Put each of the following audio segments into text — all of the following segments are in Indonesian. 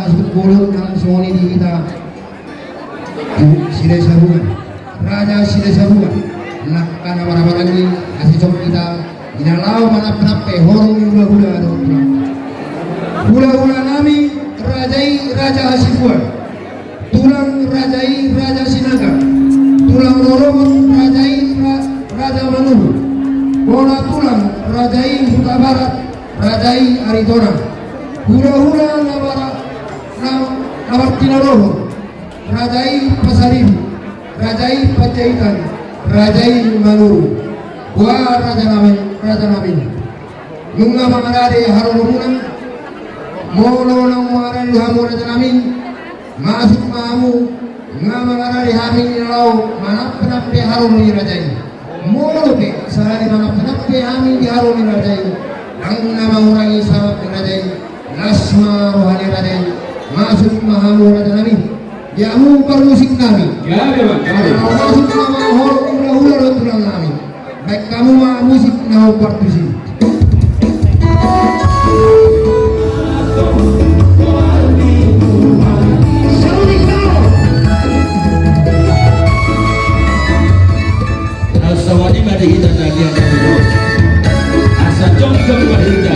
masuk bolong dalam semua ini kita sila sabuan raja sila sabuan lakana barang-barang ini kasih coba kita inalau manap-nap horong hula-hula hula-hula nami raja Hasibuan tulang rajai raja Sinaga tulang rorogon raja Manuhu bola tulang rajai Huta Barat rajai Aritona hula-hula nabar Tinoroho rajai Pasaribu rajai Panjaitan rajai Manuru gua raja namin yung nga mga rade harununang molo ng mga rade hamo raja namin masuk maamu nga mga rade hamin nilaw manap-nap di harunun ni rajai molo pe sahari manap-nap di hamin di harunun ni rajai ang namahurangi sabab ni rajai lasma rohani rajai masuk maamu raja namin yamu permusik namin masuk nama horok hula-hula dan tulang namin baik kamu mah musik mau partisi Asawadi mari kita nagian dulu asa jongkong mari kita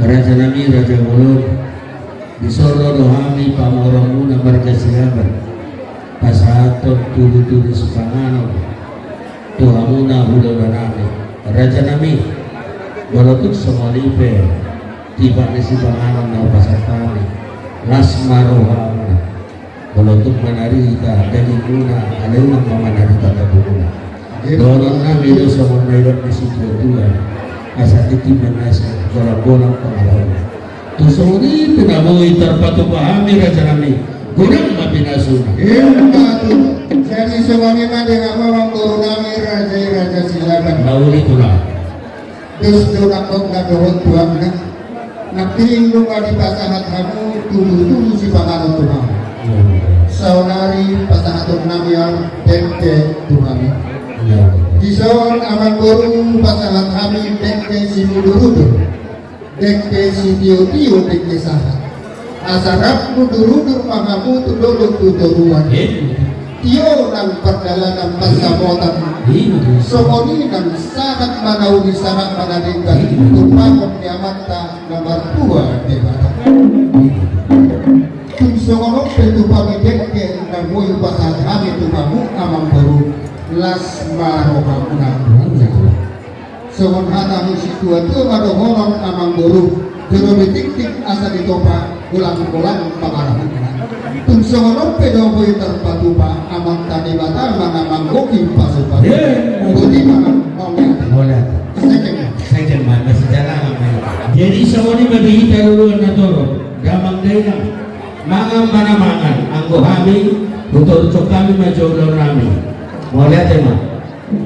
Raja nami Raja Muluk disoro rohami pamoromu nambar kesilaban pasaton tulu-tulu sepangano tuhamuna hula nami Raja nami walaupun somalipe tiba di sepangano na pasatani lasma rohamuna walaupun manarita dari guna alunang mamanarita tabuna dorong nami do sama nairot di situ asa titiman nasa bola-bola pengalaman tusuri pinamui terpatupahami raja nami gurang mapinasuna jadi suami mandi ngapa guru nami raja silakan bauli tulang terus dorang kok nggak dohon tuang nakting lu nggak dipasangat kamu tulu si pangalan tuang saunari pasangat nami yang tempe tuang Dison aman guru pasangan kami dekke si mudurudur dekke si tio-tio dekke sahat asarap mudurudur pangamu tudolok tuturuan tio nang perjalanan pasabotan somoni nang sangat manauni sangat manadingkan tumpakon niamata nomor 2 debata tum songonok petupami dekke nang mui pasangan kami tupamu amang guru lasma rohamuna sewon hata musitua tu ada horong amang guru jero tik asa ditopa ulang-ulang pamarahuna tum sewon pedo boy terpatupa amang tani bata manamang goki pasupa budi manang boleh second man masih jalan jadi sawani madihita dulu na toro gamang dayang mangang manamangan anggo hami butor kami majolor nami mau lihat ya mak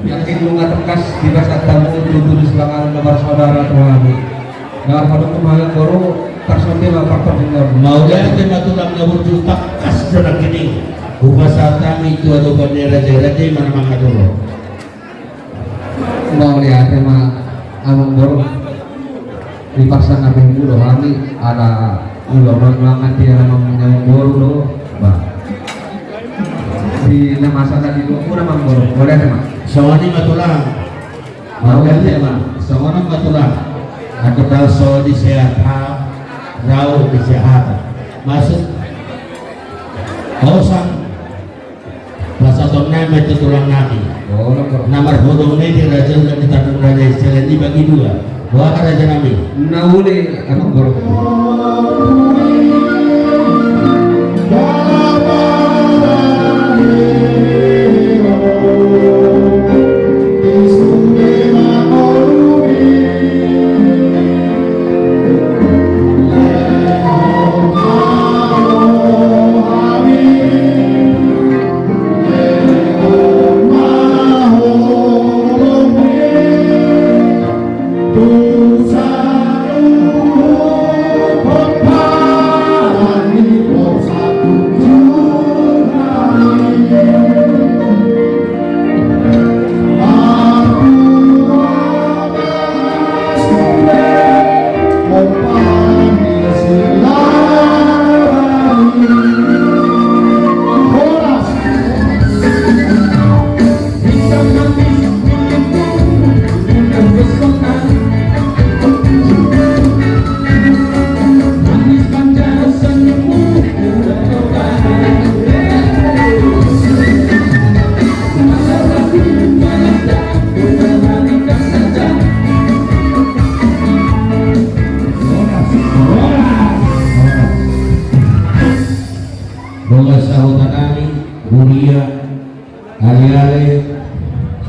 yakin lu nggak tekas di pasar tamu tulis langan nomor saudara tuami nggak pada kemarin baru personil apa pendengar mau lihat ya mak tulang ngabur juta kas jalan gini pasar kami itu ada bandera raja mana mana dulu mau lihat ya mak amang baru di pasar nabi dulu kami ada ulama banget dia namanya baru lo bah di nama sana di luar namang baru boleh teman sawani matulang mau lihat ya mak sawani matulang ada balso di sehat rau di sehat masuk kawasan bahasa Tongna itu tulang nabi nomor huruf ini di raja dan di tanah raja Israel dibagi dua raja nabi naule amang baru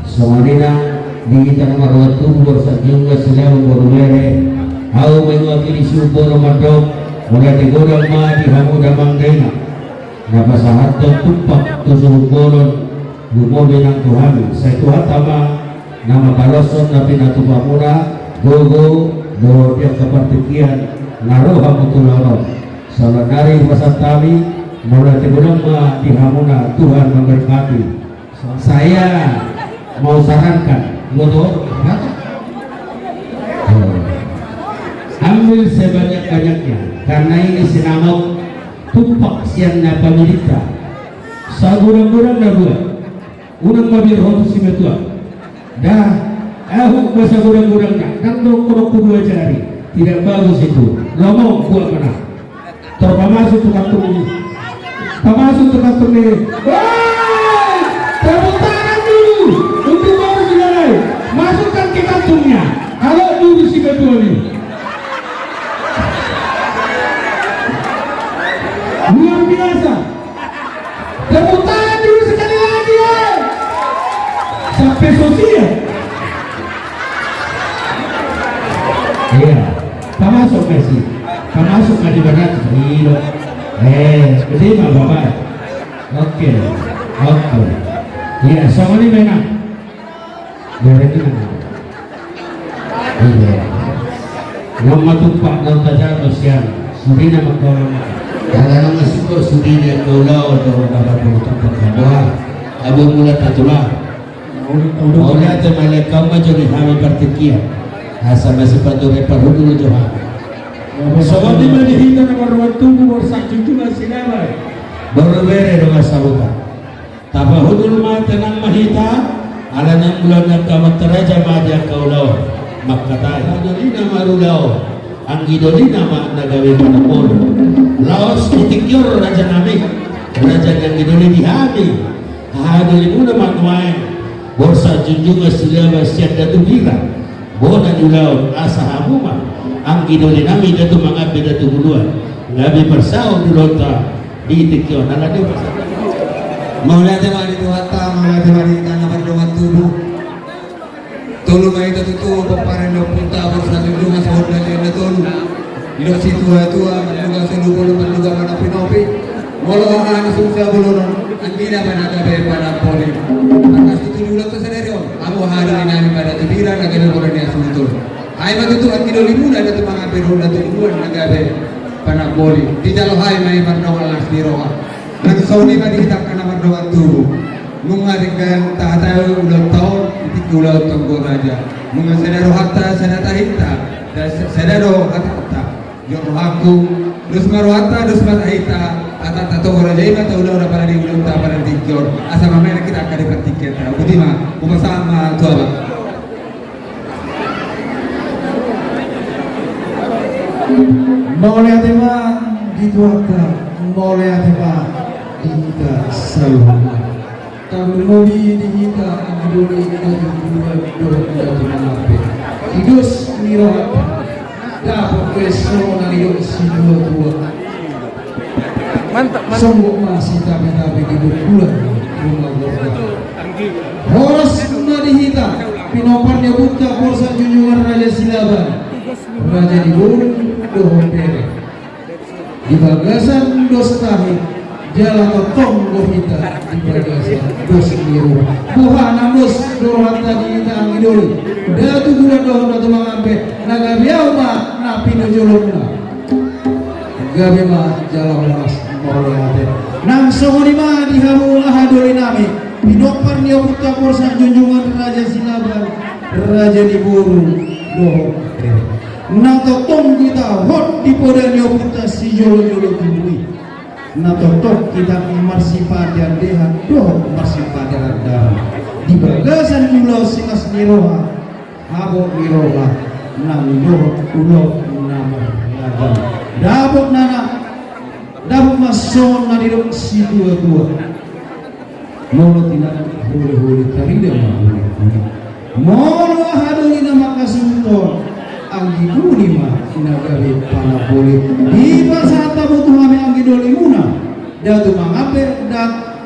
Somalina di kita nomor 2 bersajungga sila borumere au mewakili subo romadok mulai digorong ma di hamuda manggaina napasahat dan tupak tusuh boron bumode ng Tuhan sa Tuhan tama nama baloson na pinatupamuna gogo do tiap kapartikian naroha mutuloro salanari pasatami mulai digorong ma di hamuna Tuhan memberkati. Saya mau sarankan motor ambil sebanyak-banyaknya karena ini sinamok tumpak siang na pamilita sa gurang-gurang na buat unang mabirho si metua dah ahuk masa gurang-gurang na nandong kurang kedua jari tidak bagus itu lomong buat mana terpamasuk tukang ini tepuk tangan dulu untuk baru saudara masukkan ke kantongnya kalau dulu si ketua ini luar biasa. Tepuk tangan dulu sekali lagi ya sampai sosial. Iya pamasuk kasih pamasuk ka di barat hilo gede mah bapak oke iya sama ini menang berekin iya yang matumpak daun tajato siang suri na magkawang kalau masuk suri na kaulau atau dapat matumpak kabuha abang mula tatulah mula temalai kau majori kami partikian asa masih padore parhudul johan sobat di manihita na marwan tubuh bersakjung juga sinabay baru bere dengan sabuta tapahudul ma tenang mahita ala nang bulan nagkamataraja maja kaulau makatay hadolina marulaw ang gidolina ma nagawi manapol laos itikyor raja nami raja yang gidoli dihami hadoli muna manuain borsa junjunga silaba siya datubira bona nulaw asa hamuma ang gidoli nami datu mangabi datu buluan ngabi persao dulota di itikyor nalade Maulate mari tuwata, maulate mari tanaman lumat tubuh. Tulu mai tutu paparan no punta borsa tunjunga sa hodla na tulu. Ilo si tua maluga sa lubulo maluga mana pinopi. Molo ang sumsa bulunon andina manaka be para poli. Akas tutulula to serio. Amo hari nami pada tibira nagano ko ni asuntul. Ay matutu at kinolimu na datu mga biro na tuluan nagabe pana poli. Di jalo hay may marno alas diroha. Nagsauni pa dito ka naman doon tubo. Nung arikan tayo ulang taon, itik ulang tunggu raja. Nung senero hatta senatahita, senero hatta. Yung aku, dus maruhata, dus matahita, at tato raja ina ulang na pala di ulang ta pala dikyor. Asa mamaya kita akan dipertiket. Budi ma, umasama tuwa. Boleh tema dituaka, boleh tema kita saluhana. Kami mobi kita dulu Hidus mirat dapat persona hidup si dua mantap sungguh masih tapi hidup bulan rumah Horas madihita pinoparnya buka porsa junjungan Raja Silaban Raja di Gunung Dohompere di bagasan Dostahi jalan tong gohita di bagasan dos biru buhana dos dorhata di tangi dulu datu bulan dohon datu mangampe nagabiau ma napi nojolongna gabe ma jalan mas morolate nang songoni ma dihamu ahadoli nami pinopar niya putra porsa junjungan Raja Silaban Raja di Buru dohon nato tong kita hot di podan niya putra si jolo-jolo tungui natotok kita marsipadian dehan doh marsipadian dahan di bagasan ulo sinas niroha habo niroha nang doh ulo nama nagan dabok nana dabok mason na dirok si dua-dua molo tidak huli-huli karida molo ahadoli nama kasunton anggi budi mah nagabe panapoli di pasata butuh kami anggi doli muna datu mangape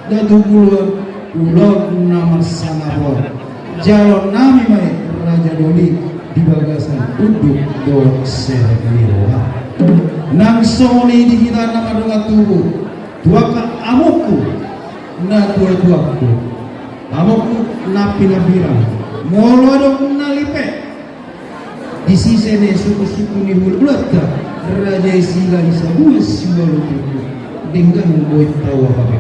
datu ulon nomor 1 jalon nami mai Raja Doli di bagasan uduk do serliwa nang soni di kita nama dengan tubuh tuakan amokku na tuaku amokku na pilabira molo dong nalipe di sisi ne suku-suku ni hulata Raja Sila Isabu siwalu tuku dengan boy tawa babe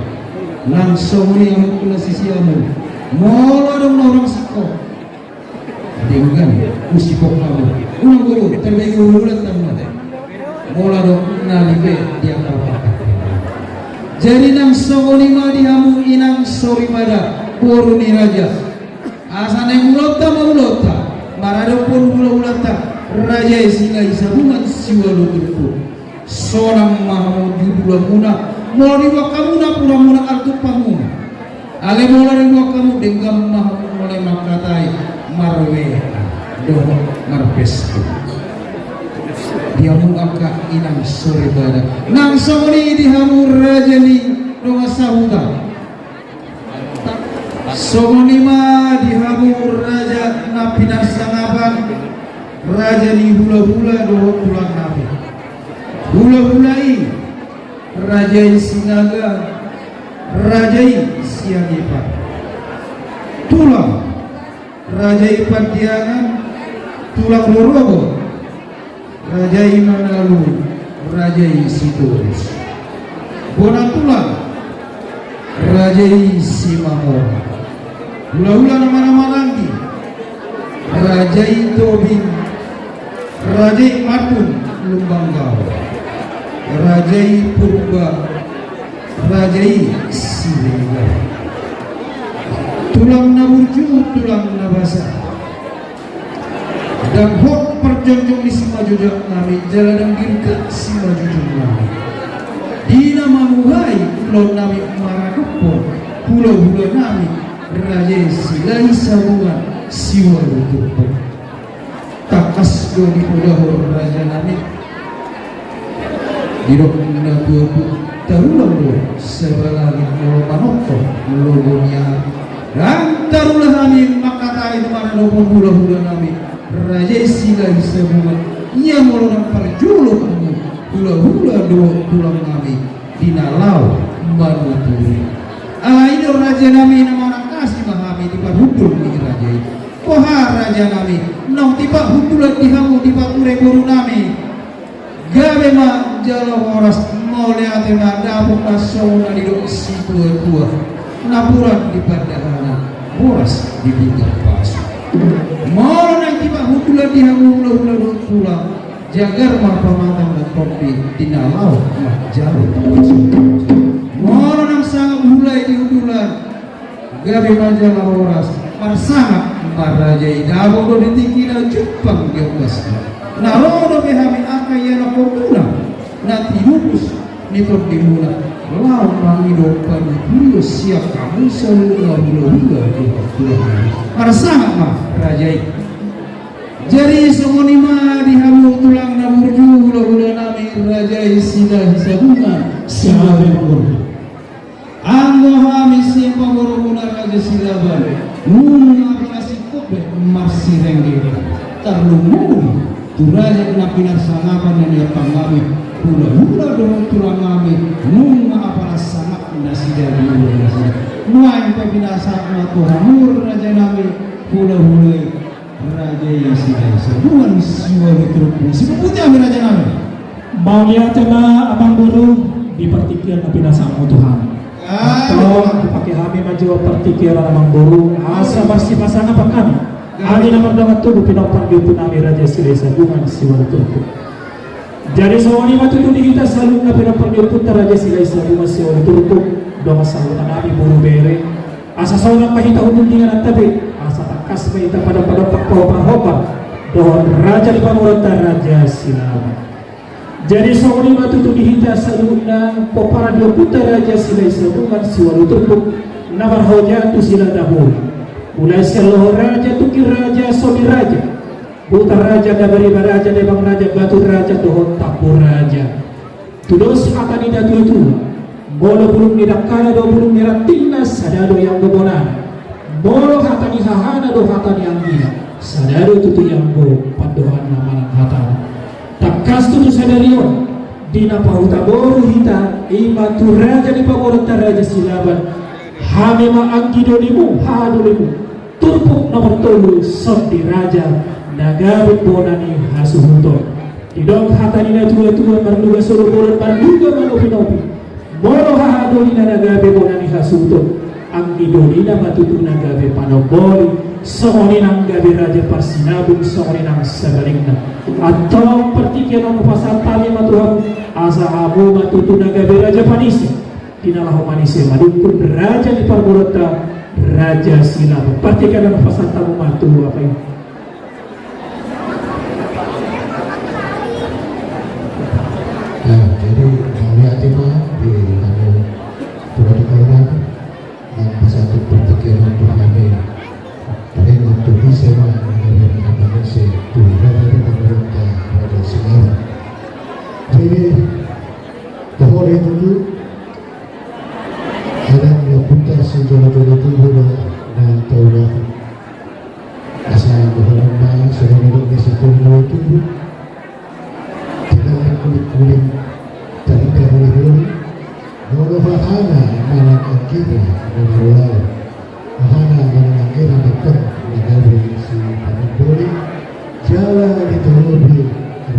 nang soni amokku na sisiamu molo dong orang siko dengan usipok kamu unang guru terbaik ulat tamu mola dong nalipe dia apa jadi nang soni ma dihamu inang sori pada kuruni raja asane mulota mulota marado pun mulota Raja Sila Isabu siwalu tuku seorang mahamud judul muna mau dibawa kamu na pura muna kartu pamu ale mola dibawa kamu dengan mahamud mulai makatai marwe doh marpes dia mengangkat inang sore pada nang soni dihamur raja ni doa sahuda soni ma dihamur raja napina sangaban raja ni hula-hula doa pulang nabi hula-hulai raja sinaga raja siagipan tulang Raja Padiangan tulang lorobo Raja Manalu Raja Sidoris Bona tulang Raja Simamor hula-hula nama-nama lagi Raja Tobing Raja Matun Lumbanggau Raja Purba Raja Siregar tulang naburju, tulang nabasa dan hok perjonjong di sima jujak nami jalan dan girka sima jujak nami dina mamuhai pulau nami marakupo pulau nami Raja Sila Isabuan siwa lutupo takas do di pudahor raja nami dirok na tuapu tarulang do sebalagi pulau manoko logonya dan tarulah kami makatai mana nomor hula-hula kami Raja Sila Isabuan ia molong parjulo kamu hula-hula dua tulang kami dinalau manuturi ini raja kami nama orang kasih kami di hudul ni raja koha raja kami nong tiba hudulan dihamu tiba pure guru kami gawe ma jalo horas mole ate ma dapuk asona di dok situa napuran di padahana boras di bintang pasu mau nang tiba hutulan dihamu ulah pulang jagar mah pamatang dan kopi dinalau mah jauh mau nang sangat mulai di hutulan gawe majalah boras parsama marajai dabo do ditikina Jepang geogas narodo behami akayana kokuna nanti lupus nikot dimula lau mangido pagi bulu siap kamu seluruh hula-hula marasama mah rajai jari semoni mah dihamu tulang naburju hula-hula nami Raja Sila Isabuan siapa anggo hami siapa boroguna Raja Silaban aplikasi kobe masih rengge tarlumuni tu raja napinar sangapan dan dia pangami hula-hula doang tulang kami nunga apalah sangat nasida dulu nasida nuain pabinasa matu hamur raja nami hula-hula Raja Sila Isabuan siwa betul seperti apa raja nami bahagia cina abang guru di partikiran napinasa mo Tuhan atau dipakai kami maju partikiran abang guru asa pasti pasangan apa kami ali nomor dengan tubuh pinopang di punami Raja Sila Isabuan siwa betul jadi sawani matutu di kita selalu na pinapagdiput na Raja Sila Isabuan siwa turko doang sahutan nabi buru bere asa saunang mahita hundingan at tabi asa takas mahita pada pagpahopa doon Raja di pamurata Raja Sila jadi sawani matutu di kita selalu na popara diput na Raja Sila Isabuan siwa turko na marhoja tu sila dahul mulai seluruh raja tukir raja sobi raja Buta raja dabari baraja debang raja batu raja dohon tapur raja tudos akan didatu itu bolo bulung didakara do bulung niratinnas sadado yang gebonan Molo hatani hahana do hatani angina. Sadaro tutu yambo pandohan namanan hatana. Takas tutu sadarion. Dina pahuta boru hita ima tu raja di paborota raja silaban. Hamema anggido limu hadolimu. Turpuk nomor tolu sondi raja nagabit bonani hasuhuto. Didong hatani na tua marluga solo bolan marluga manopi-nopi. Molo hahadoli na nagabe bonani hasuhuto. Ang idolina matutu nagabe panoboli. Songoni nang gabe raja parsinabung songoni nang sagalingna. Atau pertikyan ang pasatali matuham asa hamu matutu nagabe raja panisi. Dinalahu manisi madukun raja di parborota raja silap. Pertikyan ang pasatamu matu apa ini? Nah, jadi melihat tema di Pulau Dekarang dan satu pertikaian untuk kami pada waktu di Sema mengenai si Tuhan dari pemerintah Raja Singawa. Jadi bahwa itu ada yang putar sejauh-jauh tubuh dan tahu asal bahwa seorang di situ tubuh kulit dari dahulu mula bahana mana kita mulai bahana mana kita dekat negara si Panaboli jalan itu lebih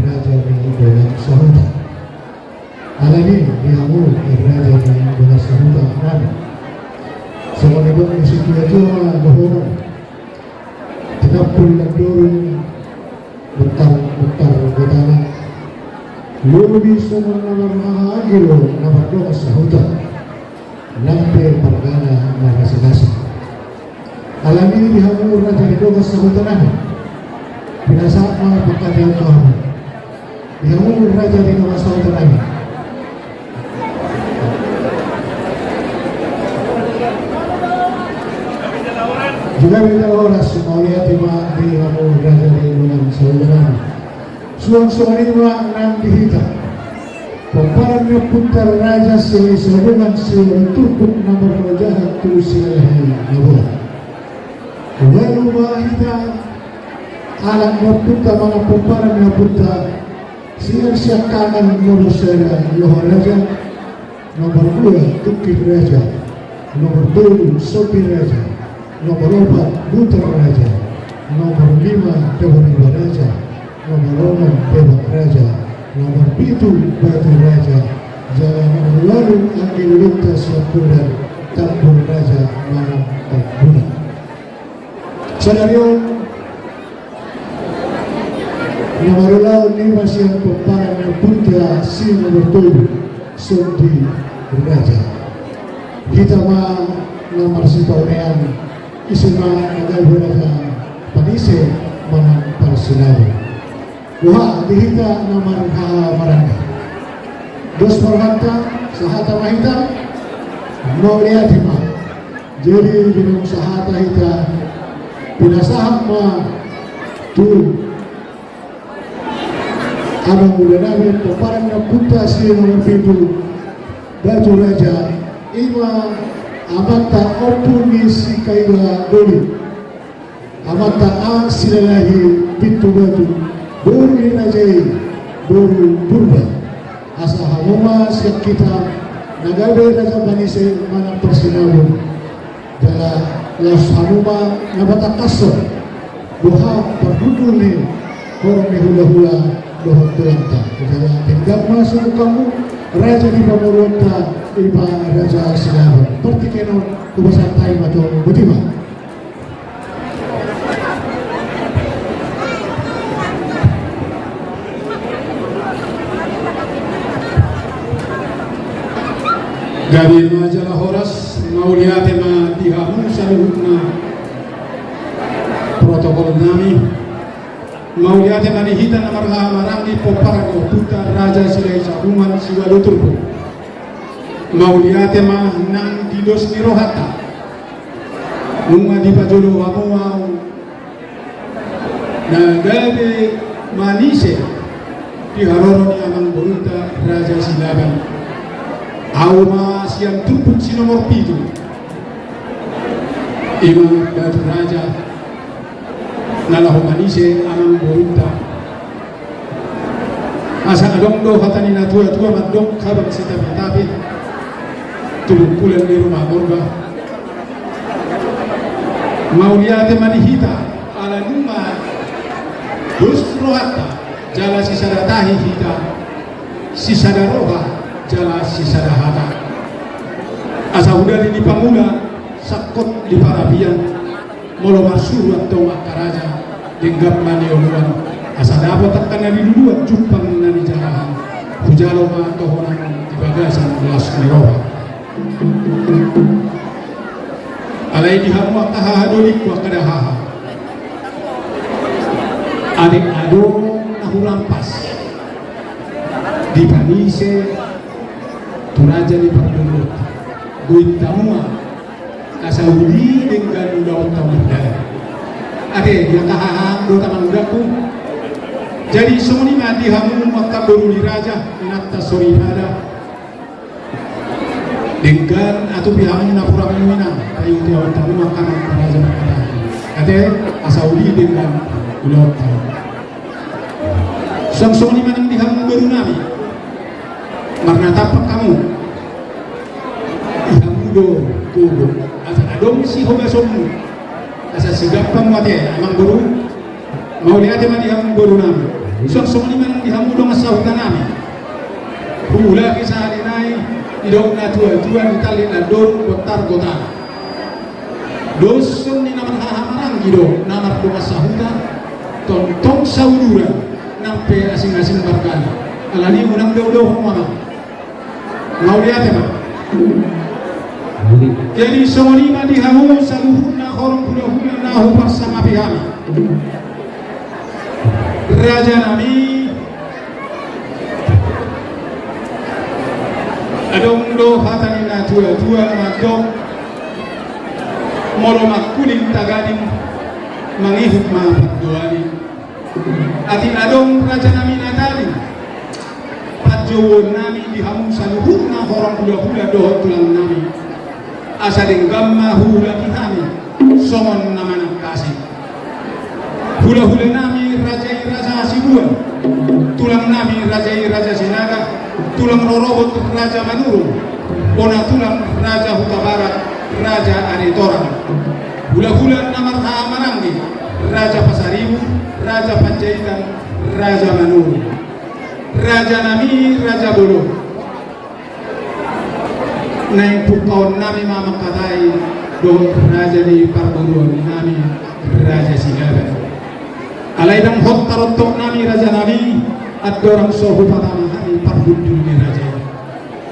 raja yang dalam sahuta alami diamu raja yang dalam sahuta mana semua itu di situ itu bahwa tidak perlu dorong bentar betana Lubi semua nama agilo nama doa sahuta lampe pargana marasi-nasi alam ini dihamur raja di doa sahuta nani binasa mga pagkatiyan kamu dihamur raja di doa sahuta nani juga kita oras mau lihat di hamur raja di doa sahuta nani suang-suang ini nang dihita pamparan niya puntar raja sila sabungan sila turkuk nomor rajahan tu sila nabuha walu mahita alam niya punta mga pamparan niya punta siya kanan nomor sila loha raja nomor 2 tukik raja nomor 2 sopi raja nomor 4 butar raja nomor 5 dewa raja nomor 6 Dewa Raja, nomor 7 Batu Raja, jalan lalu angin lintas Lapunan, Tambun Raja, Manang Tambuna. Senarion nomor lalu ni masih pemparan yang punta si nomor 7 Sondi Raja. Kita nomor si paunean isima nagai Raja Panise Manang Parsinado. Wah, dihita na marangka. Dos marangka, sahata mahita, mau lihat hima. Jadi binung sahata hita, pinasahak ma tu. Anu udah nabi peparan na puta si nomor 7 Batu Raja. Ima amata opuni si kaila doli. Amata ang silalahi pintu batu. Buru Najai, Buru Purba, asa hamuma siap kita nagabe raja panise mana persinabu, jala las hamuma nabata kasar, buha perdudul ni orang ni hula-hula dohon tulanta, jala tinggal masuk kamu raja di Pamorota, iba raja Silaban, pertikeno kubasan tayo atau butima. Gabi majalah horas mau lihat tema dihamun saluhna protokol nami mau lihat tema dihita namarha marang di popara ko puta raja silai sabuman siwaluturku mau lihat tema nang didos ni rohata nunga di pajolo wamau na gabe manise di haroro ni amang borunta raja Silaban Auma siang tumpuk si nomor 7 Ima Batu Raja nalahumanise amang borunta asa adong do hatani na tua madong kabang sita bitabi tulung pulen di rumah morga mauliate manihita ala numa dus rohata jala sisada tahi hita sisada roha jala sisada hata asa udari di pamula sakot di parabian molo masuru atau makaraja denggap mani oluan asa dapat takkan di duluan jumpang nani jalahan hujalo ma tohonan di bagasan belas miroha alai di hamu akaha dolik wa kadahaha adik ado nahu lampas di panise turaja di pardulut guit tamua kasaudi dengan daun tamuda ade dia kahahang do tamandaku jadi soni mati hamu maka baru diraja natta sori pada dengan atau pihaknya napura minang kayu daun tamu makanan raja makanan ade asaudi dengan daun tamu sang soni manang di hamu baru nabi marna tapak kamu hamu do kudo asa adong si hoga somu asa sigap pamwate amang guru mau lihat mandi amang guru nami sok somni man di hamu dong asa hutan nami hula kisah nai idong na tua di tali na don kotar kota dos somni naman hahamarang gido namar dong asa hutan tontong saudura nampe asing-asing barkali alani unang daw humama mau lihat mah jadi soni madi hamu saluhuna khorong hula nahu bersama pihami raja nami adong do hatani na tua madong molo makuling tagadim mangihuk maafat doani ati adong raja nami natali padjowon nami di hamu saluhuna khorong hula dohot tulang nami asa denggama hula kihami somon nama kasih hula nami raja Sibuan tulang nami raja Sinaga tulang rorobot raja Manuru ona tulang raja Huta Barat raja Aritorang hula nama Marangi raja Pasaribu raja Panjaitan raja Manuru raja nami raja Bolo naik pukau nami mama katai do raja di Parburuan nami raja Sigaga alai dang hot tarotok nami raja nami at dorang sohu patama nami Parbudun ni raja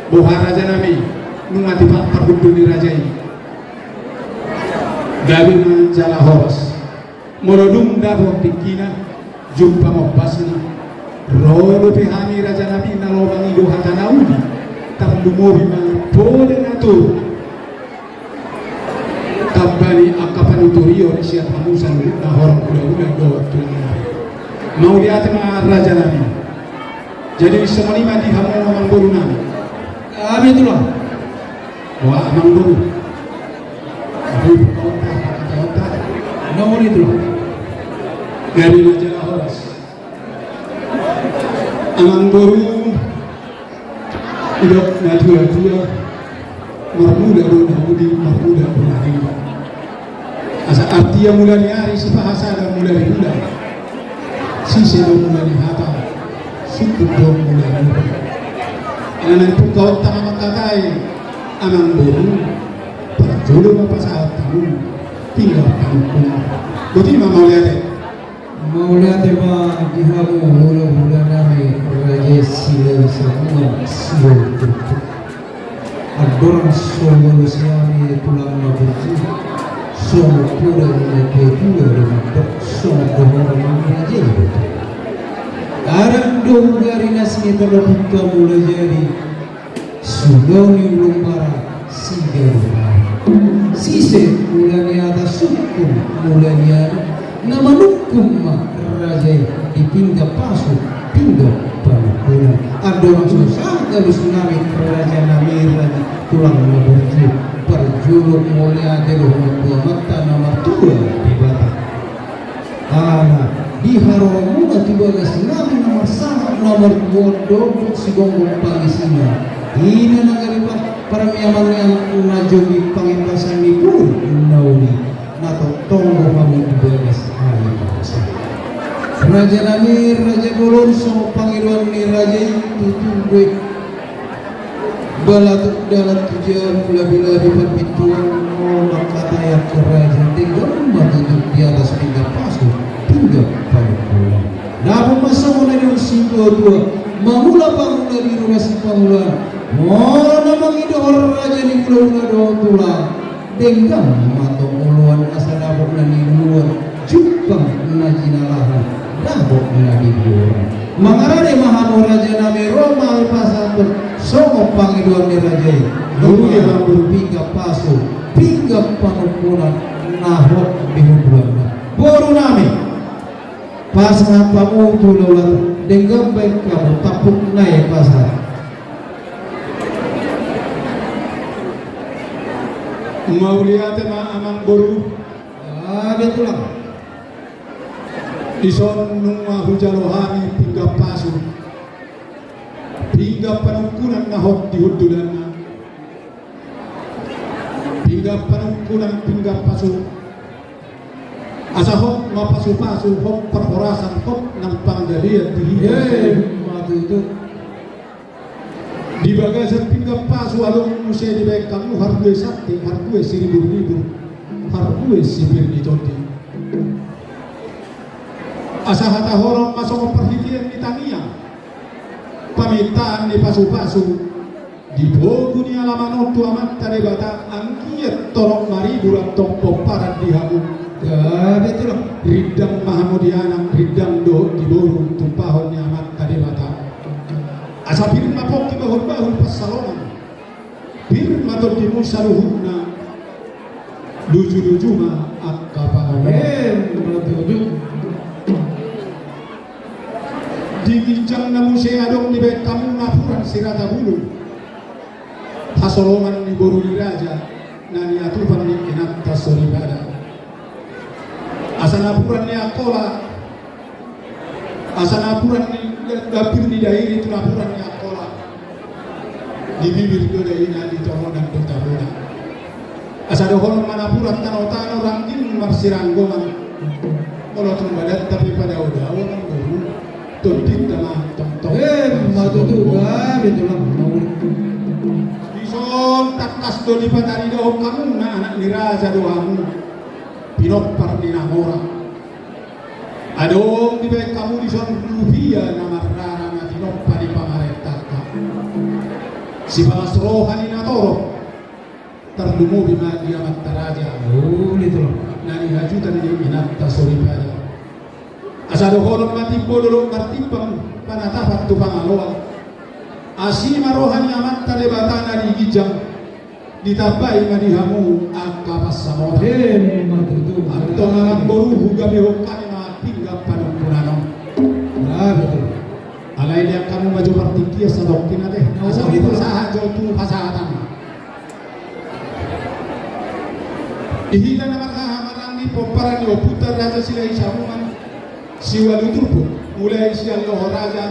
boha raja nami nungati Parbudun ni raja gabi na jala horos morodung dabo pikina jumpa mabasna rodo pihami raja nami nalobang ido hatanaudi tardumobi ma boleh natur kembali akapan uturio di siap hamusan na orang udah doa tulang mau lihat ma raja nabi jadi semua lima di hamu amang boru nabi kami itulah wah amang boru abu kota nomor itulah dari raja horas amang boru idok na tua marmuda do nahudi marmuda do nahudi asa artinya mulai hari si bahasa dan mulai hula si do mulai hata suku do mulai hula anan pukau tama makatai amang boru perjolo mapasahap tamu tinggal kampung boti mau lihat ma dihamu hula nami raja sila semua sila tutup adorang semua siami tulang nabuti semua pura dengan kedua dengan dok semua dohorang raja itu arang dong dari nasmi terlebih kamu jadi sudoni lumbara sigar sise mulai ada suku mulai ada nama hukum raja dipindah pasu pindah pada ada orang susah terus nami raja nami raja tulang nabuti perjuluk mulia deruhun mata nomor 2 di Batak. Di haromuna tiba nami nomor 1 nomor 2 dobut si gonggong pangisina. Ini nagaripat para miyaman yang najogi pangimpasan ni pun nauni nato tonggo kami beres hari bangsa. Raja Namir, Raja Golonso, Pangiluan ni Raja itu tumbui balatuk dalam tujuan bila-bila di perbituan nolak kata yang keraja tinggal matujuk di atas tinggal pasu tinggal pada pulang. Namun masa mulai dengan simpul dua mamula pangula di rumah si pangula mana mengidol raja di pulau doa tulang tinggal mato uluan asal dapok na di luar jupang na jinalahan dapok na di luar mengarane mahano raja nami Roma pasatur songo pangiduan ni raja lalu yang berpingga pasu pingga panukunan nahok bihubran boru nami pasang pamu tulolat dengan baik kamu tapuk naik pasar Mauliate ma amang boru betul lah ison nung hujalohani pingga pasu pingga panungkunan nahok dihudulan na pingga panungkunan pingga pasu asa hok mapasu-pasu hok perhorasan hok ng panggalian matu itu di bagasan pingga pasu along musya di baik kamu hargue sakti hargue seribu-ribu hargue sipir di tonti asa hata horong masuk perhitian di tania pamitaan di pasu-pasu di bogu ni alaman tu amat tadi bata angkiat tolong maribu ratong poparan di hamu betul ridang mahamudiana ridang do di boru tumpahon ni amat tadi bata asa firma pok di bahul-bahul pasalonan firma to di musaluhuna luju-luju ma akkapalan digincang namu saya adong di baik kamu nafuran sirata bulu hasolongan di boru di raja nani atufan di kinat tasori pada asanapuran ni akola asanapuran ni dapur di dairi itu lapuran ni akola di bibir do dairi di tomo dan kota boda asadohon manapuran tano-tano rangkin marsiranggoman kalau tumbadat tapi pada udah awan boru tuntit sama tong-tong matu tu betul lah Dison takas do di patari do kamu na anak ni raja doamu pinopar di namora adong di baik kamu dison lubia nama rara na pinopar di pamarentah si balas rohani na toro terdumu bima dia mata raja itu nani hajutan di minata soripaya asado holong mati bodolo martipang panatapat tu pangaloa asima rohani amat talebatana di gijang ditabai madihamu akapas samota atau ngalang boru huga behokani ma pingga panumpunano betul alai dia kamu maju partikia sadokina deh asal itu saha jauh pasahatan ihina nama kahamarang di poparan yo putar raja silai samungan siwalutur pun mulai si Allah raja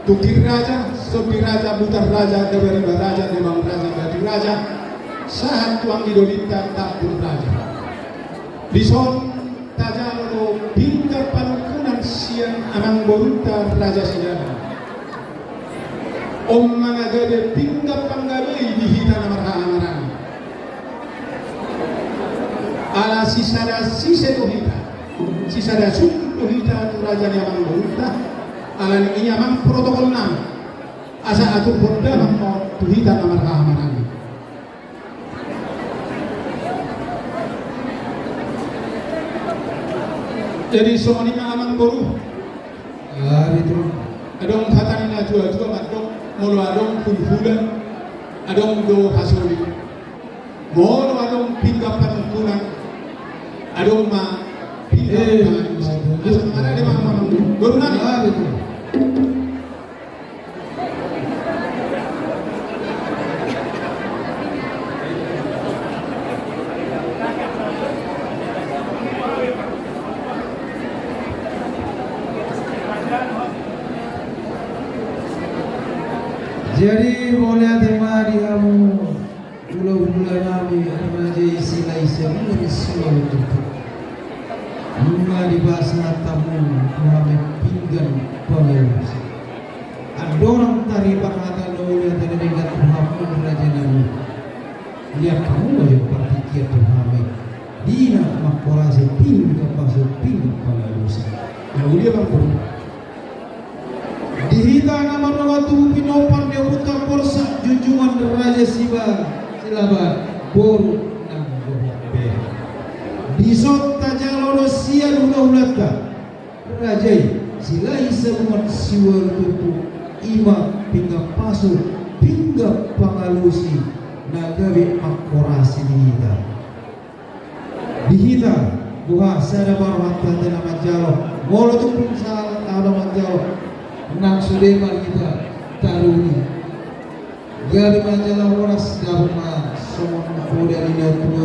tukir raja sopi raja butar raja dari raja demam raja batu raja sahat tuang idolita takbur raja dison tajalo pintar panukunan siang anang borunta raja sidana om managade pinggap panggabe dihina nama kahamarang ala sisada sise tuhita sisada sumpu tuhita tu raja yang berunta ala ni yang protokol nam asa atur bonda mau tuhita namar kahamaran jadi somoni amang boru itu adong hatani na jua adong molo adong hulhulan adong do hasoli molo adong pinggapan kunang adong ma pinggapan asa mana de mama baru nani Jadi boleh tema di kamu bulan-bulan kami raja silai semua semua itu. Bunga di bahasa tamu kami pinggan pengelus. Ada orang tari bakata loya tadi dengan Muhammad raja nabi. Lihat kamu aja berpikir kami. Dina makorasi pinggan pasal pinggan pengelus. Yang dia bangku. Dihita nama tubuh pinopan dia putar korsa junjungan Raja Silaba boru nang gobe. Disot tajalono sian ulah-ulata Rajai silai semuat siwar tutu ima pingga pasu pingga pangalusi nagawi makorasi dihita buha sada baru hatta dana majalo molo tu pun salah ada majalo nang Suleman kita taruni gari majalah waras dahuma somon dari tua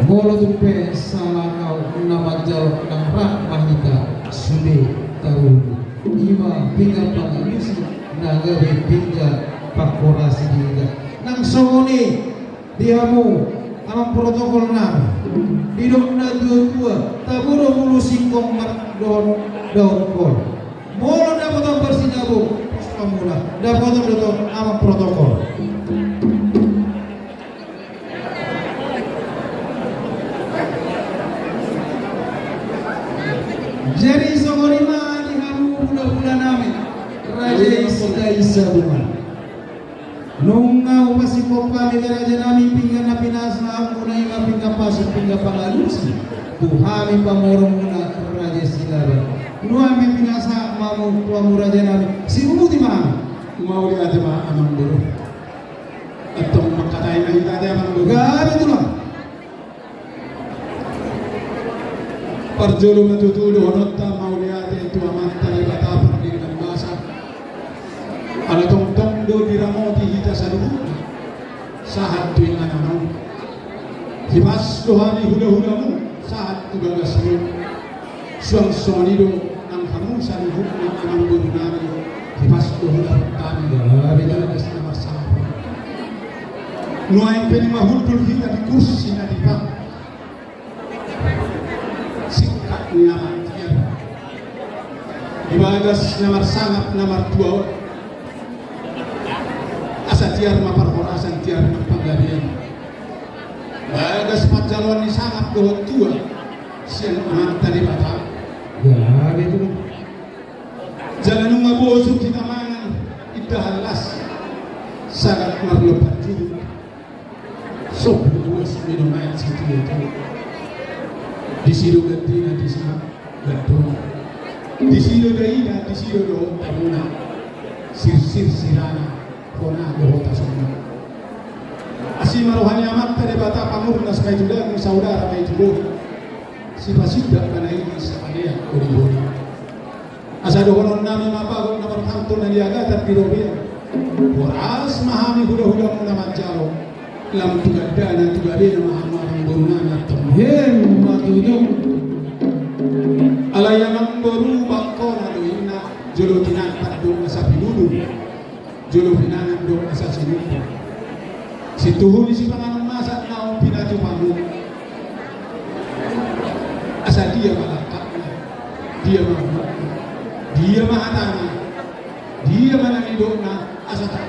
molo tupe salah kau nama jauh nang rak mahita sude taruni ima pinga pangalusi nagari pinja pakorasi dida nang somoni diamu amang protokol nama didok na dua taburo mulu singkong daun kol molo dapat ang bersinabo pamula dapat ang dito amang protokol jadi sogorima di kamu bulan-bulan namin raja isa bunga nunga upasi popa di raja nami pinggan na pinasa ako na yung pinggan pasok pinggan pangalusi tuhami pamorong muna raja silaba nuha may pinasa mamu tuamu raja nami sinuti mami Mau dia ada mah amang dulu. Atau makatai na kita ada amang dulu. gabi itu lah Parjolo matutulo honotta mau dia ada itu amang tali kata pergi dengan bahasa. Ada tong do diramoti hita saluhu. Sahat tu yang anamu. Hibas dohani hula-hulamu sahat tu gagasmu. Suang-suang do nang kamu saluhu nang amang dulu nami. Hibas dohula kami gabi gagas nama sama. Nuain peni mahudul hita di kursi na di bang. Sikat nama tiar. Ibagas namar sangat namar tua. Asa tiar mapar asan tiar panggalian. Bagas pajalwan ni sangat doa tua. Sian aman tadi bata. gabi itu Jalan nung maboso kita mangan idahalas. Sangat marlepat juga. Sok luas minum air situ itu. Di sido gantina di sini gantung. Di sido gaina di sido do tamuna. Sir sirana kona do tasuna. Asi marohani amat tadi bata pamurnas kai tudang saudara kai tubuh. Sipasida kana ini sapania kodi. Asa dohonon nami mabago na berkantor na diagatat di Robia. Waras mahami huda-huda muna manjalo. Lam tugadda na tugadda na mahamang burungan at hem matujong alayamang boru bangko na doina jolo tinangkat doon sa pinudo. Jolo pinangan doon sa sinupo. Si tuhuli si panganong masak na ang pinatupamu. Asa dia malakak na. Dia mahamang. Dia mahatana, dia manangidok na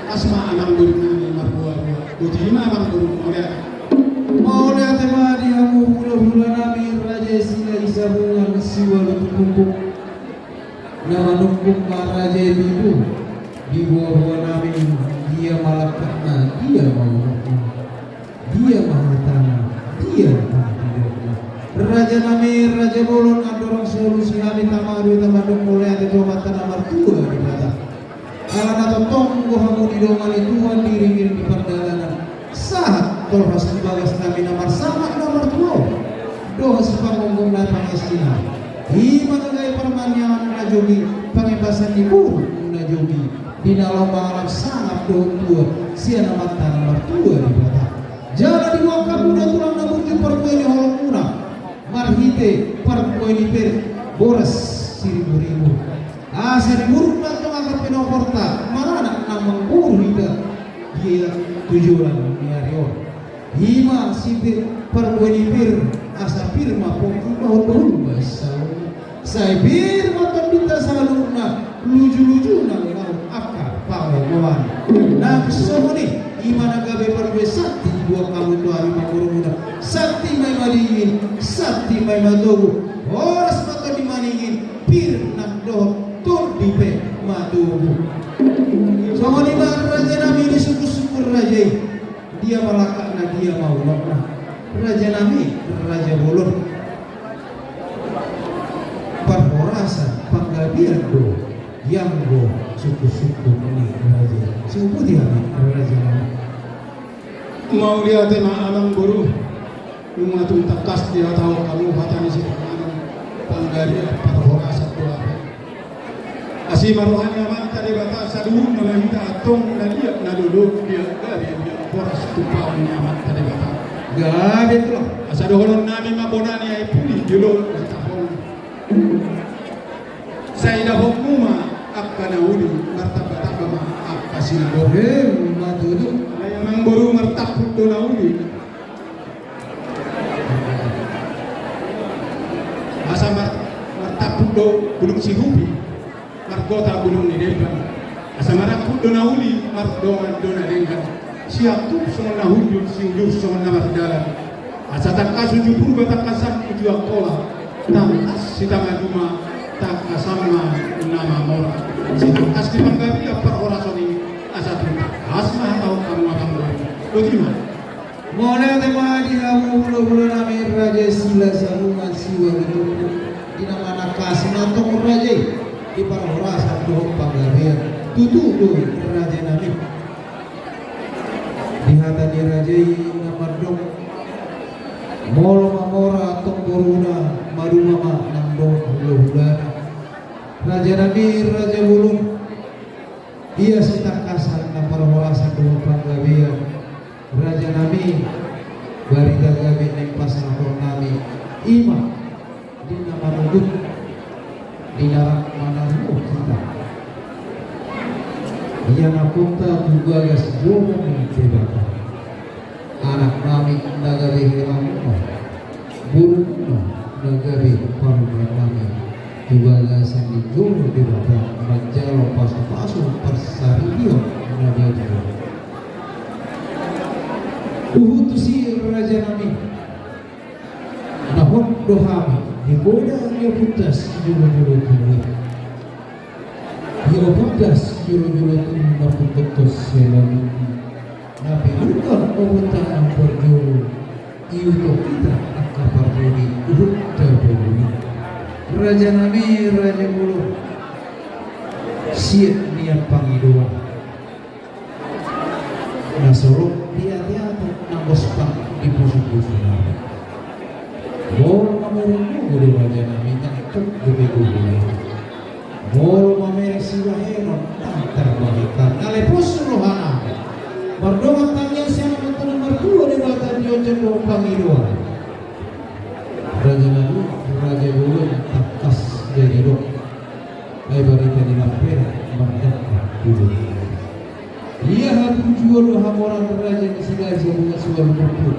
asma amang gurung na marbuwa-buwa. Buti lima amang gurung mau lihat tema di kamu bulan-bulan nami raja sila isabungan siwa lutukumpuk nama numpuk raja itu di bawah nami dia malakatna dia mau dia mahatana dia raja nami raja bolon adorong solusi nami tamaru tamadung mulai ada jabatan nomor 2 di kata alam atau tonggo hamu di dongan Tuhan diri di perjalanan saat tolhas dibagas nami nomor sama nomor 2 doa sepanggung na pangastina di managai permanyaan na jogi pangibasan di pun na jogi di dalam malam sangat doa sia nama nomor 2 di kata jalan di wakaf udah tulang nabur di perkuini holong murah marhite perkuini per boras 1.000 asa pir parbueni pir asa pir mapong bahul basau sai pir mata kita salurna luju-luju na ngau akar pangawan na somoni imana gabe parbe sakti dua kamu tu ari makuruna sakti mai malingin sakti mai madogu horas mata dimaningin pir nak do tur dipe madogu somoni bar raja nami disukur-sukur raja dia malakak na dia mau na raja nami raja bolon parporasa panggabian do yang go suku-suku ini raja suku dia raja nami mau lihat alang buru lumatung takas dia tahu kamu hatani si panganan panggabian parporasa do apa asi maruhani aman tadi bata saduhun meminta atong na dia na dulu dia dari dia poras tupau nyaman tadi bata gabe tu asa dohonon nami mabonani ay puli dulu sa tapon sa idahok muma akkana uli martabata kama akasino matudu ay mang buru martapud do na uli asa martapud do bulung si hubi margota bulung ni depan asa marapud do na uli mardoman do na dengan siap tu semua na hujur si ujur semua na mardalan asa takas ujur batakasam ujur akola takas si tamaduma takasama nama mora si takas di panggabi apa orang soni asa takas mah tahu kamu apa mora bagaimana mona tema di hamu bulan nami raja sila sarungan siwa itu di nama kasih natong raja di para orang satu panggabian tutu do raja nami di hatani raja nama dong molo mamora tong boruna madu mama nang dong hula raja nabi raja bulun dia setak kasar na para warasa dua panggabian raja nabi barita gabi neng pasang nami ima di nama nugut di narak manamu kita ia nakunta juga gas jomo mengitebaka anak nami nagari heramu burukno nagari paruman nami juga gasan di jomo debaka majalo pasu-pasu persaridio nagari uhutusi raja nami nahon dohami digoda dia putas julu-julu kini dia putas julu-julu kini naputus selalu nabi bukan obutan ang berjuru iuto kita akapar budi uhut terbudi raja nami raja bulu siap niat pangiduan nasorok dia nambos pang di pusu-pusu nami bol mamereng gede raja nami nyantuk gede-gede bol mamereng siwahero terbagikan ngalepus rohana berdongan tanya siapa betul mertua di mata dia cenderung pangiduan raja nami raja bulu takas jadi dok ay barita di lampir merdeka dulu ia hatu jual hamoran raja di sini bunga suara pupuk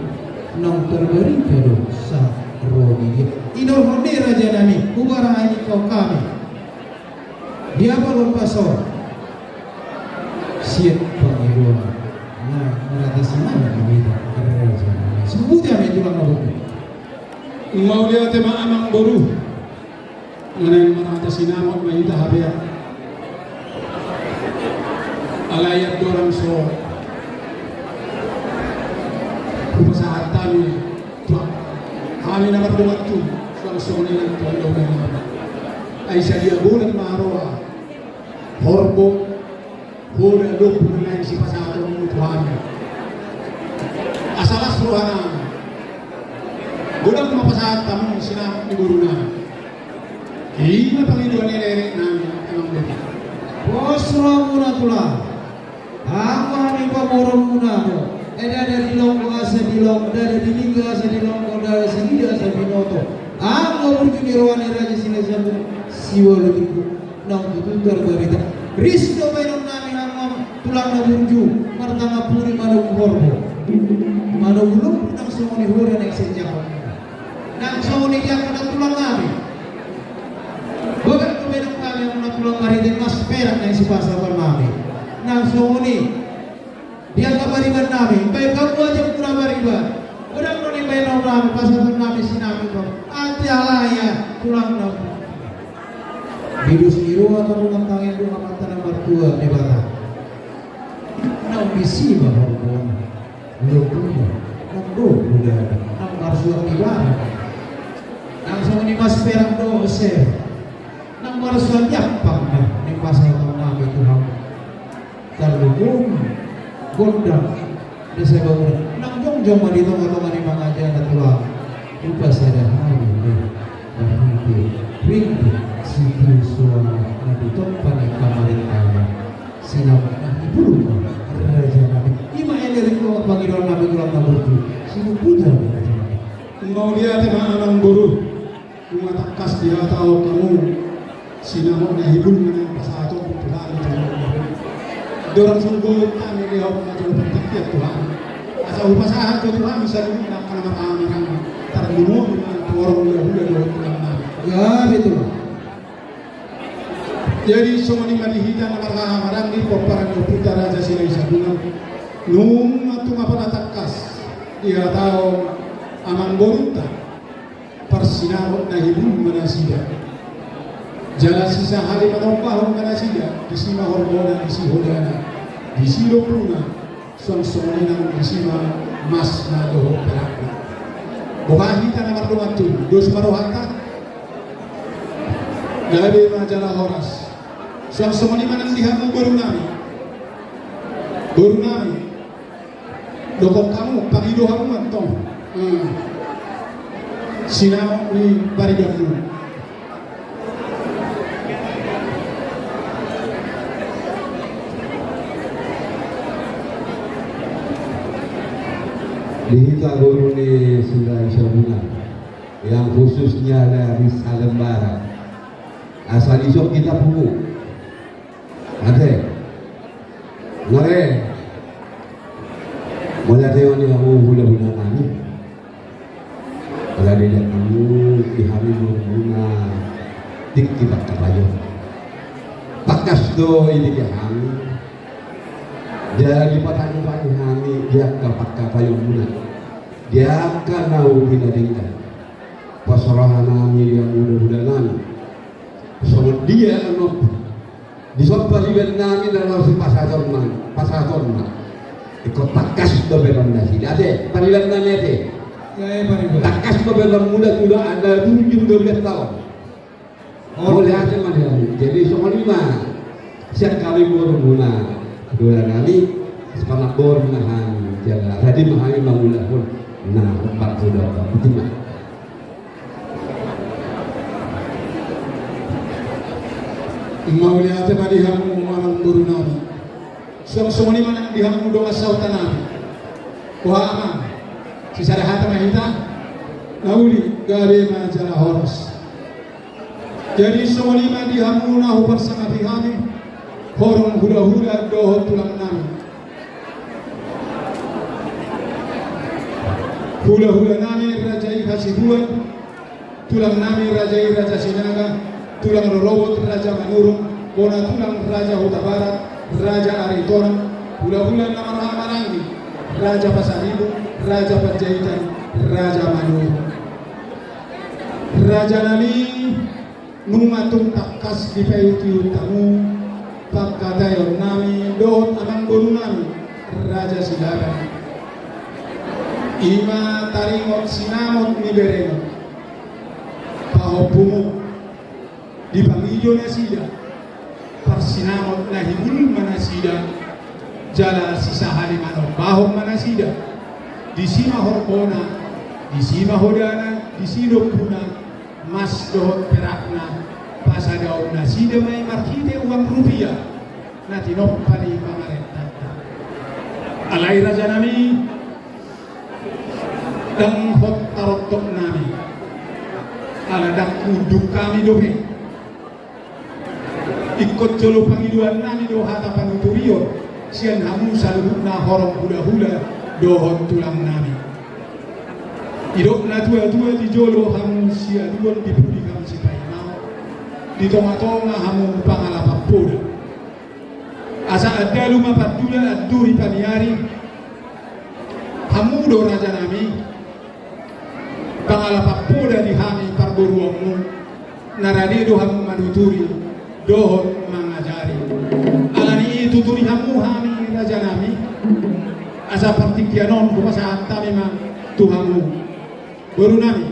nang terberi kedo sa rodi dia inor honde raja nami ubara ini kau kami dia baru pasor siap pangiduan nah mengatasi mana kita raja nami sebutnya menjulang nabuku mau lihat tema amang boru mana yang mengatasi nama mahita habia alayat dorang so usaha kami kami nomor 2 tu langsung dengan tuan nama Aisyah dia bulan maroa horbo bulan 20 si pasal Tuhan asalah suruhana bulan mapasat tamu sinam iburuna ina pangiduan nere nami emang betul bosro muna tulah apa ni pamorong muna mo dari long asa di long dari lingga asa di long dari sini asa di noto ang berjuni rohani raja sila sabu siwa lutiku nang tutur berita Risto mainon nami hamam tulang na burju martanga puri manung horbo Mano belum nang sumuni hura nang senja ko. Nang sumuni dia ko nang tulang kami. Bagat ko benang kami ang natulang maritin mas perak nang sipasa ko kami. Nang sumuni dia kabariban namin. Baik kamu aja kurang bariban. Kurang noni bayi nang kami pasal kami sinami ko. Ati alaya tulang nang. Bidus iru atau tulang tangan dua mata nang bertua di bata. Nang bisi bahwa Lupuna, nang udah, nang marsuang ibarat, nang sumuni mas perang doser, nang marsuang yapang na, nang pasal kau nabi Tuhan, terlubung, gondang, desa bangunan, nang jongjong malito katong ni mga dyan na tulang, lupa sada hari, berhenti, rindu, si Kristus na ditong panay kamaritaya, sinama na ibulong, raja nabi. Ima elerik ko Panginoon namin ulang na berdu. Sinupuja Raja nabi. Kung lihat ang guru, kung matakas dia tahu kamu sinamot na hibul na ng pasato kung Tuhan ito. Dorang sungguh kami lihaw na ito bertikya Tuhan. Asa upasahan ko Tuhan bisa luminak ka naman kami kang tarlimo ng porong hula doon Tuhan namin. Ya betul. Jadi semua ni malihita na marang di pemparang puta Raja Silay Sabungan. Nung atung apa natakas, dia tahu aman borunta, persinarot na hibun manasida. Jala sisa hari manompahon manasida, disima hormona, disi hodana, disi lopuna, suang somoninang disima mas na doho perakna. Bukahita na marungan tu, dos marohata, gabi majala horas. Suang somoniman ang dihamu borunami, dokong kamu, pangidohan mo ito. Sinamok ni barigan mo. Dihita guru ni Silay Sabungan yang khususnya dari Salem Barat. Asal isok kita buku. Ada, ngare. Mula tayo ni ako hula-hula kami. Wala nila kamu di hari muna tik kita kabayo. Pakas do ini dia kami. Jadi patang-patang kami dia kapak kabayo muna. Dia akan tahu kita tinggal. Pasarahan kami yang muda-muda kami. So dia ano di sobat namin dalam si pasaton man. Ikut takas do beron nasi. Ade, parilan na nete. Takas do beron muda-muda ada 7-12 tahun. Boleh aja man. Jadi semua lima. Siap kali baru muna. Dua kali sepanjang bor menahan jalan. Tadi mahal mula pun. Nah, 4 sudah. Betul. Mau lihat tadi hamu orang guru nabi. Semua ni mana di hamu doa sautan nabi. Wah aman. Sisa hata mahita. Nauli gabe majalah horas. Jadi semua ni mana di hamu nahu bersama kami. Horong hula-hula doa tulang nabi. Hula-hula nabi Rajai Hasibuan. Tulang nabi Rajai Raja Sinaga. Tulang Rorobot Raja Manurung, Bona tulang Raja Huta Barat, Raja Ariton, hula-hula nama Marangi, Raja Pasaribu, Raja Panjaitan, Raja Manurung. Raja Nami numatung takas di payuti utamu, pagkatayon nami doon amang guru nami, Raja Silagan. Ima taringot sinamot ni Bereno, pahopumo. Di pangijo na sida parsinamot na hibul manasida jala sisa halimano bahong manasida di sima horkona di sima hodana di sino puna mas dohot perakna pasadaw na sida may markite uang rupiah na tinompani pamarentata alay raja nami dang hot tarotok nami aladang uduk kami dohe ikut jolo pangiduan nani do hatapan uturiyo sian hamu salubna horong hula-hula dohon tulang nami. Idok na tua-tua di jolo hamu si aduan di pudi kami si painau. Di tonga-tonga hamu pangalapa poda. Asa ada luma padula aduri paniari. Hamu do raja nami. Pangalapa poda di hami parboruamu. Narani do hamu manuturi dohon mangajari. Alani itu turi hamu hami raja nami. Asa partikianon kumasa hatta memang Tuhanmu baru nami.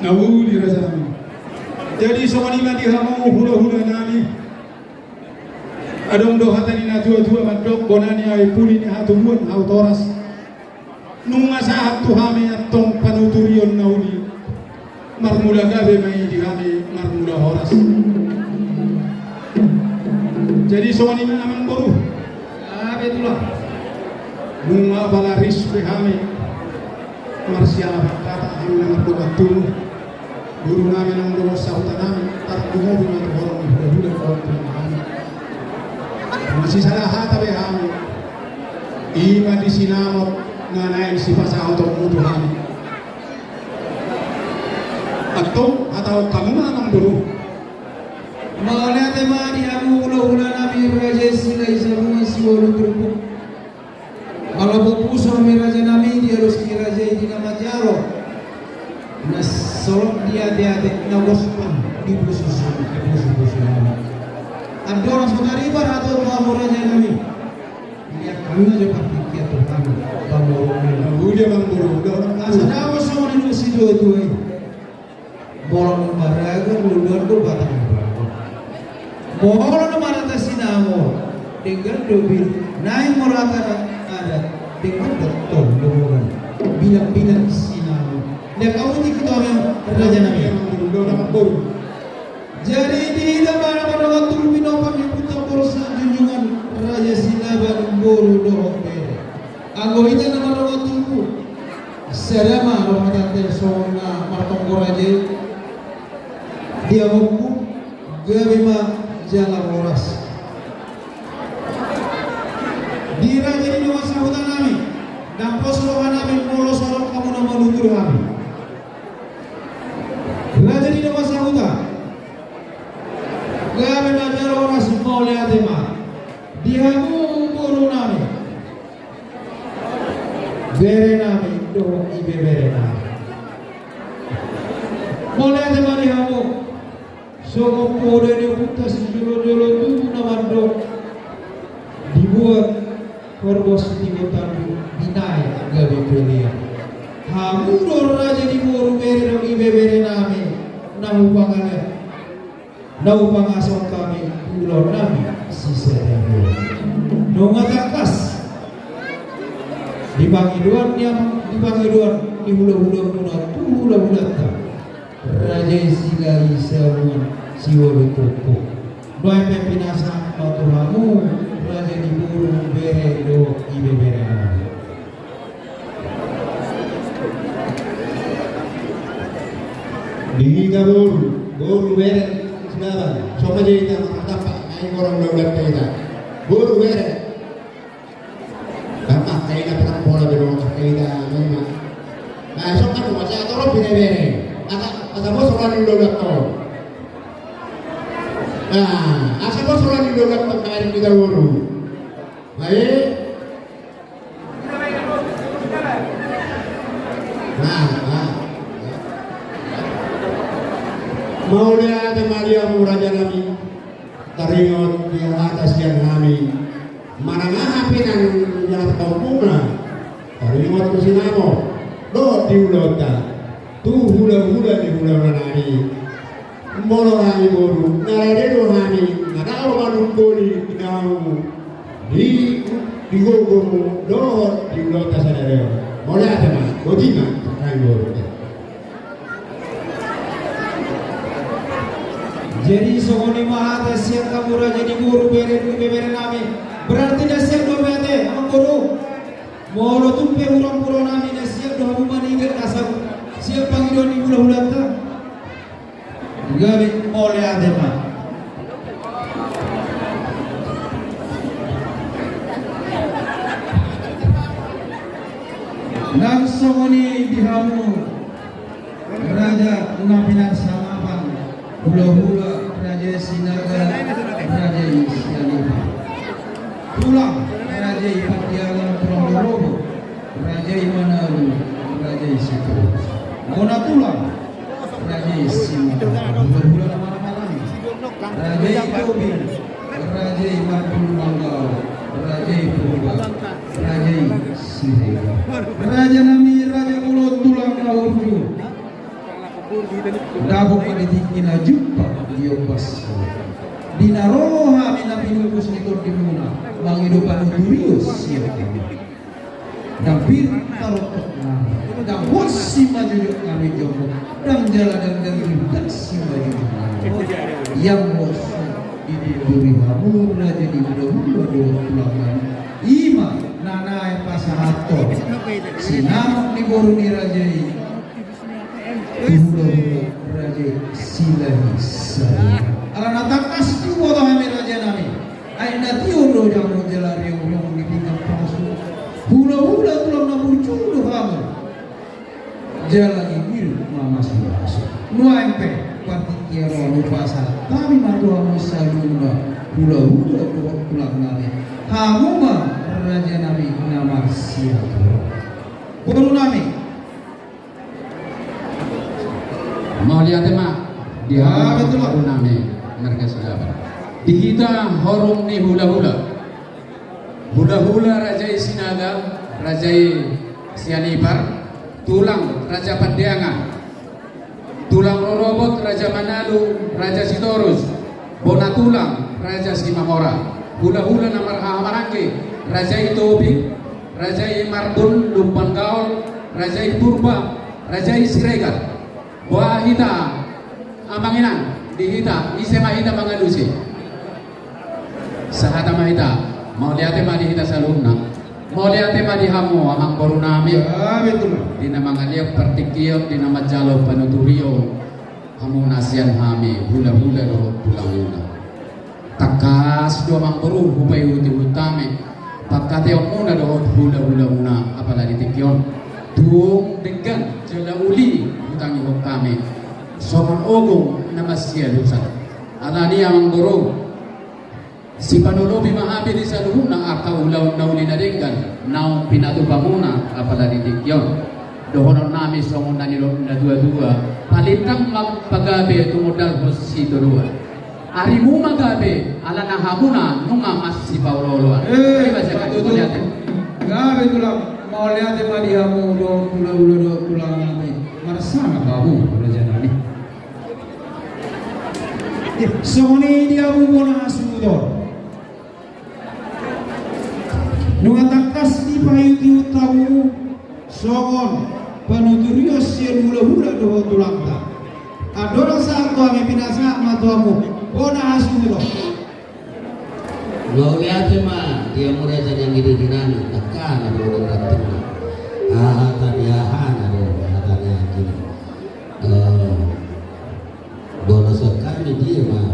Nawuli raja nami. Jadi soalnya di hamu hula-hula nami. Adong do hatani na tua-tua mandok bonani ay puli ni hatubuan autoras. Nunga saat tu hami atong panuturion nauli. Marmula gabe mai di hami marmula horas. Jadi soalnya naman boru. Betulah. Nunga balaris pe hami. Marsiala kata hami na dogatulu. Guru namin ang luwas sa utan namin, at dumobi na ito horong hula-hula ko ang pinamahan. Masisalahat tabi kami, ima di sinamot na nain si pasahot ang muto kami. At ito, atawag kami ng guru. Mga natin mga di ang hula-hula namin raja sila isa mga siwalo grupo. Mga pupuso namin raja namin, di alos ki raja di namatiyaro. Na sorok dia na waspan di busus Andorang saudari barato pamoranya kami. Lihat kami aja pikir tuh kami. Pamoranya. Udah bang buru, udah orang Asa dawa sama di situ itu. Bolong baraga lulur tuh batang. Bolong marata sinamo. Dengan dobil naik marata ada dengan betul lumuran. Bilang-bilang sinamo. Dan kamu di kita orang raja nabi. Jadi di dalam pada waktu minopang yang putar perusahaan junjungan Raja Sinaban Boru Dohok Bere. Anggo itu nama waktu itu. Selama Ramadan tersona martongko raja dia hukum gabima jalan oras. Di raja di masa hutan kami dan poslohan kami polos orang kamu nama lutur kami. Raja di masa hutan gawe najar orang semua oleh adema dia mulu nami bere nami do ibe bere nami oleh adema dia mu soko pode di putas jolo-jolo tu namando dibuat korbos di botamu binai gawe pelia hamu do raja di mulu bere do ibe bere nami namu pangale Nau pangasong kami pulau nami sisa dahulu. Nunga takas di Bangiduan di Bangiduan di hula-hula ta Raja Sila Isawan Siwolo Topo. Doa pepinasa maturamu Raja di Buru Bere do ibe bere nami. Di Buru Bere. Sama jadi kita mengatakan naik orang daulat kita buru bere bapak kita pernah pola berdoa kita memang nah esok kan rumah saya tolong bere kata bos orang di daulat tol nah asal bos orang di daulat tol kemarin kita buru baik mau lihat Maria Raja nami taringot di atas yang nami mana ngahapinan yang tahu puna taringot ke sinamo do diulota tu hula-hula di hula-hula molo nani boru naradedo nani nadao manumboli inau di gogomu dohor diulota sadareo mole adama godima nani boru. Jadi sogoni mahata siang kamura jadi guru bere nami berarti dah siang do bete amang guru molo tumpe urang puro nami dah siang do hamu mani ingat kasar siang panggil di hula-hula ta gawe oleh adema nang sogoni dihamu raja ngapinan samapan hula-hula Raja Sinaga Raja Isyalipa Tulang Raja Ipatiaga Tulang Dorobo Raja Imanalu Raja Isitu Gona Tulang Raja Isimaga hula-hula nama-nama Raja Itobin Raja Imatul Manggau Raja Ipurba Raja Sirega Raja Nami Raja Mulut Tulang Kaurju Dabo kanitikina jumpa Diopas Dinaroha minapinubus nitor dimuna Mangidopan Durius siap Dampir tarotok nami Dan wasi majujuk kami jombo Dan jalan dan rindak si majujuk nami Yang wasu diberi hamur Raja di muda-muda dua tulang nami Ima nanai pasahato Sinamak di boruni raja ini hula-hula Raja Silahi Sari alana takas tuwa kami raja nami aina tiulo jamu jalari yang ditinggal pasu hula-hula tulang namur culu kamu jalan ini mama sulas nuempe partikiaro lupasa kami madua musaluna hula-hula tulang nami hamuma raja nami nama siapa guru nami mau lihat tema dia betul nami mereka sahabat dihita horum ni hula-hula Raja Sinaga Raja Sianipar tulang Raja Pandiangan tulang Rorobot Raja Manalu Raja Sitorus Bona tulang Raja Simahora hula-hula namar Hamarangke Raja Itobi Raja Marbun Lumpan Gaul Raja Purba Raja Siregar Wah hita amanginan dihita isema hita mangalusi sahata mahita mau lihat tema dihita salumna mau lihat tema dihamu amang boru nami betul dina mangalia pertikio dina majalo panuturio hamu nasian hami hula-hula do pulang takas do amang boru hupai uti utame pakate omuna do hula-hula muna apalagi tikion tuong dengan jala uli hutangi hok kami somon ogong nama sia lusan alani amang guru si panolobi mahabi di saluhun ng akaw ulaw na uli na ringgan naong pinatu pamuna apalagi tikyon dohonon nami somon na nilong na dua-dua palitang magpagabi tumudal hos si dua ari mo magabi ala na hamuna nung mas si Pauloloan gabe tulang mau lihat tema dihamu do hula-hula tulang nami marsama kamu raja nami soni dihamu bona asudor nunga takas di payuti utamu songon panuturio sien hula-hula do tulang ta adora sa ko ame pinasa matuamu bona asudor Mau lihat mah dia muda jadi gini dinami takkan ada orang datang tadi hana katanya gini bola sekali dia mah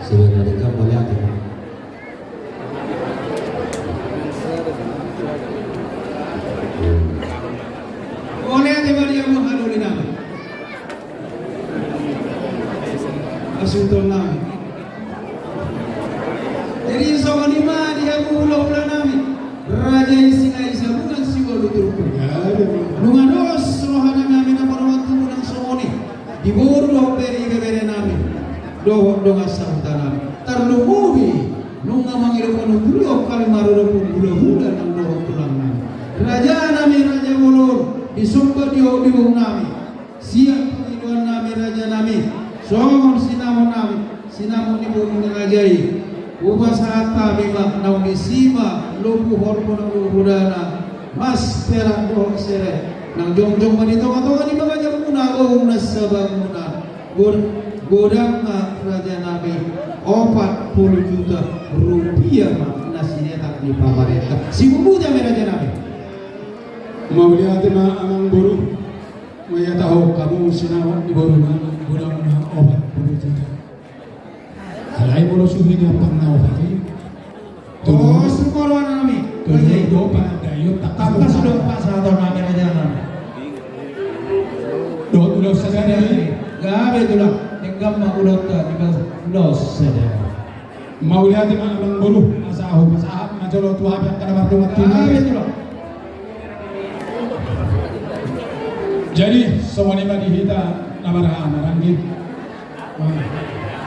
sebenarnya kan mau lihat mah boleh ada dia mau halu dinami asudor nami jadi sogoni mah dia hula-hula nami raja singa isa bukan siwa luturku nunga dos rohana nami na parwatu nang sogoni di buru beri nami do ngasam tanam tarlumubi nunga mangiru kono bulu kali maru hula-hula nang do tulang nami raja nami raja mulur disumba diuh nami siap pengiduan nami raja nami songon sinamon ni burung rajai ubah saat kami mak naumi sima lupu hormon hudana mas perak doh sere nang jong manito katongan di mga jamuna nasabang muna godang raja nami 40 juta rupiah mak nasinetak di pamarenta si bubuja raja nami Mauliate ma amang buru maya tahu kamu sinawan di buru ma gudang na obat buru juta. Alai bolo suhi dia pernah obat ini. oh sekolah nami Tujuh dopa dayo tanpa sudah pak satu nami raja nami do saja dari gabe tulah tenggam mak ulot di bawah los saja Mauliate ma amang buru asahu pasahap ma jolo tuha yang kada mardu mati. gabe tulah Jadi semua ini bagi kita namara amarangi.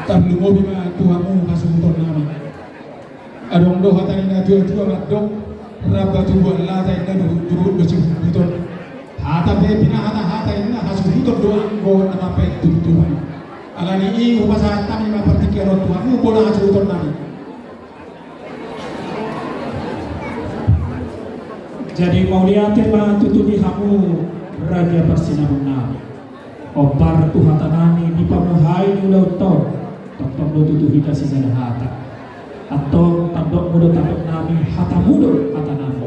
Tablu mobi ma tuhamu kasubuton nami. Adong do hatani na tua madok rabba tubuan lata ina durut kasubuton. Hata be pina hata ina kasubuton doang go nama pe tubuan. Alani i upasa tami ma partikero tuhamu bola kasubuton nami. Jadi Mauliate ma tutuni hamu raja Persinahungan obar tuhata nami di pamuhai ulau to toktok do tutuhi kasih sana hata atau tandok mudo tandok nami hata mudo hata nami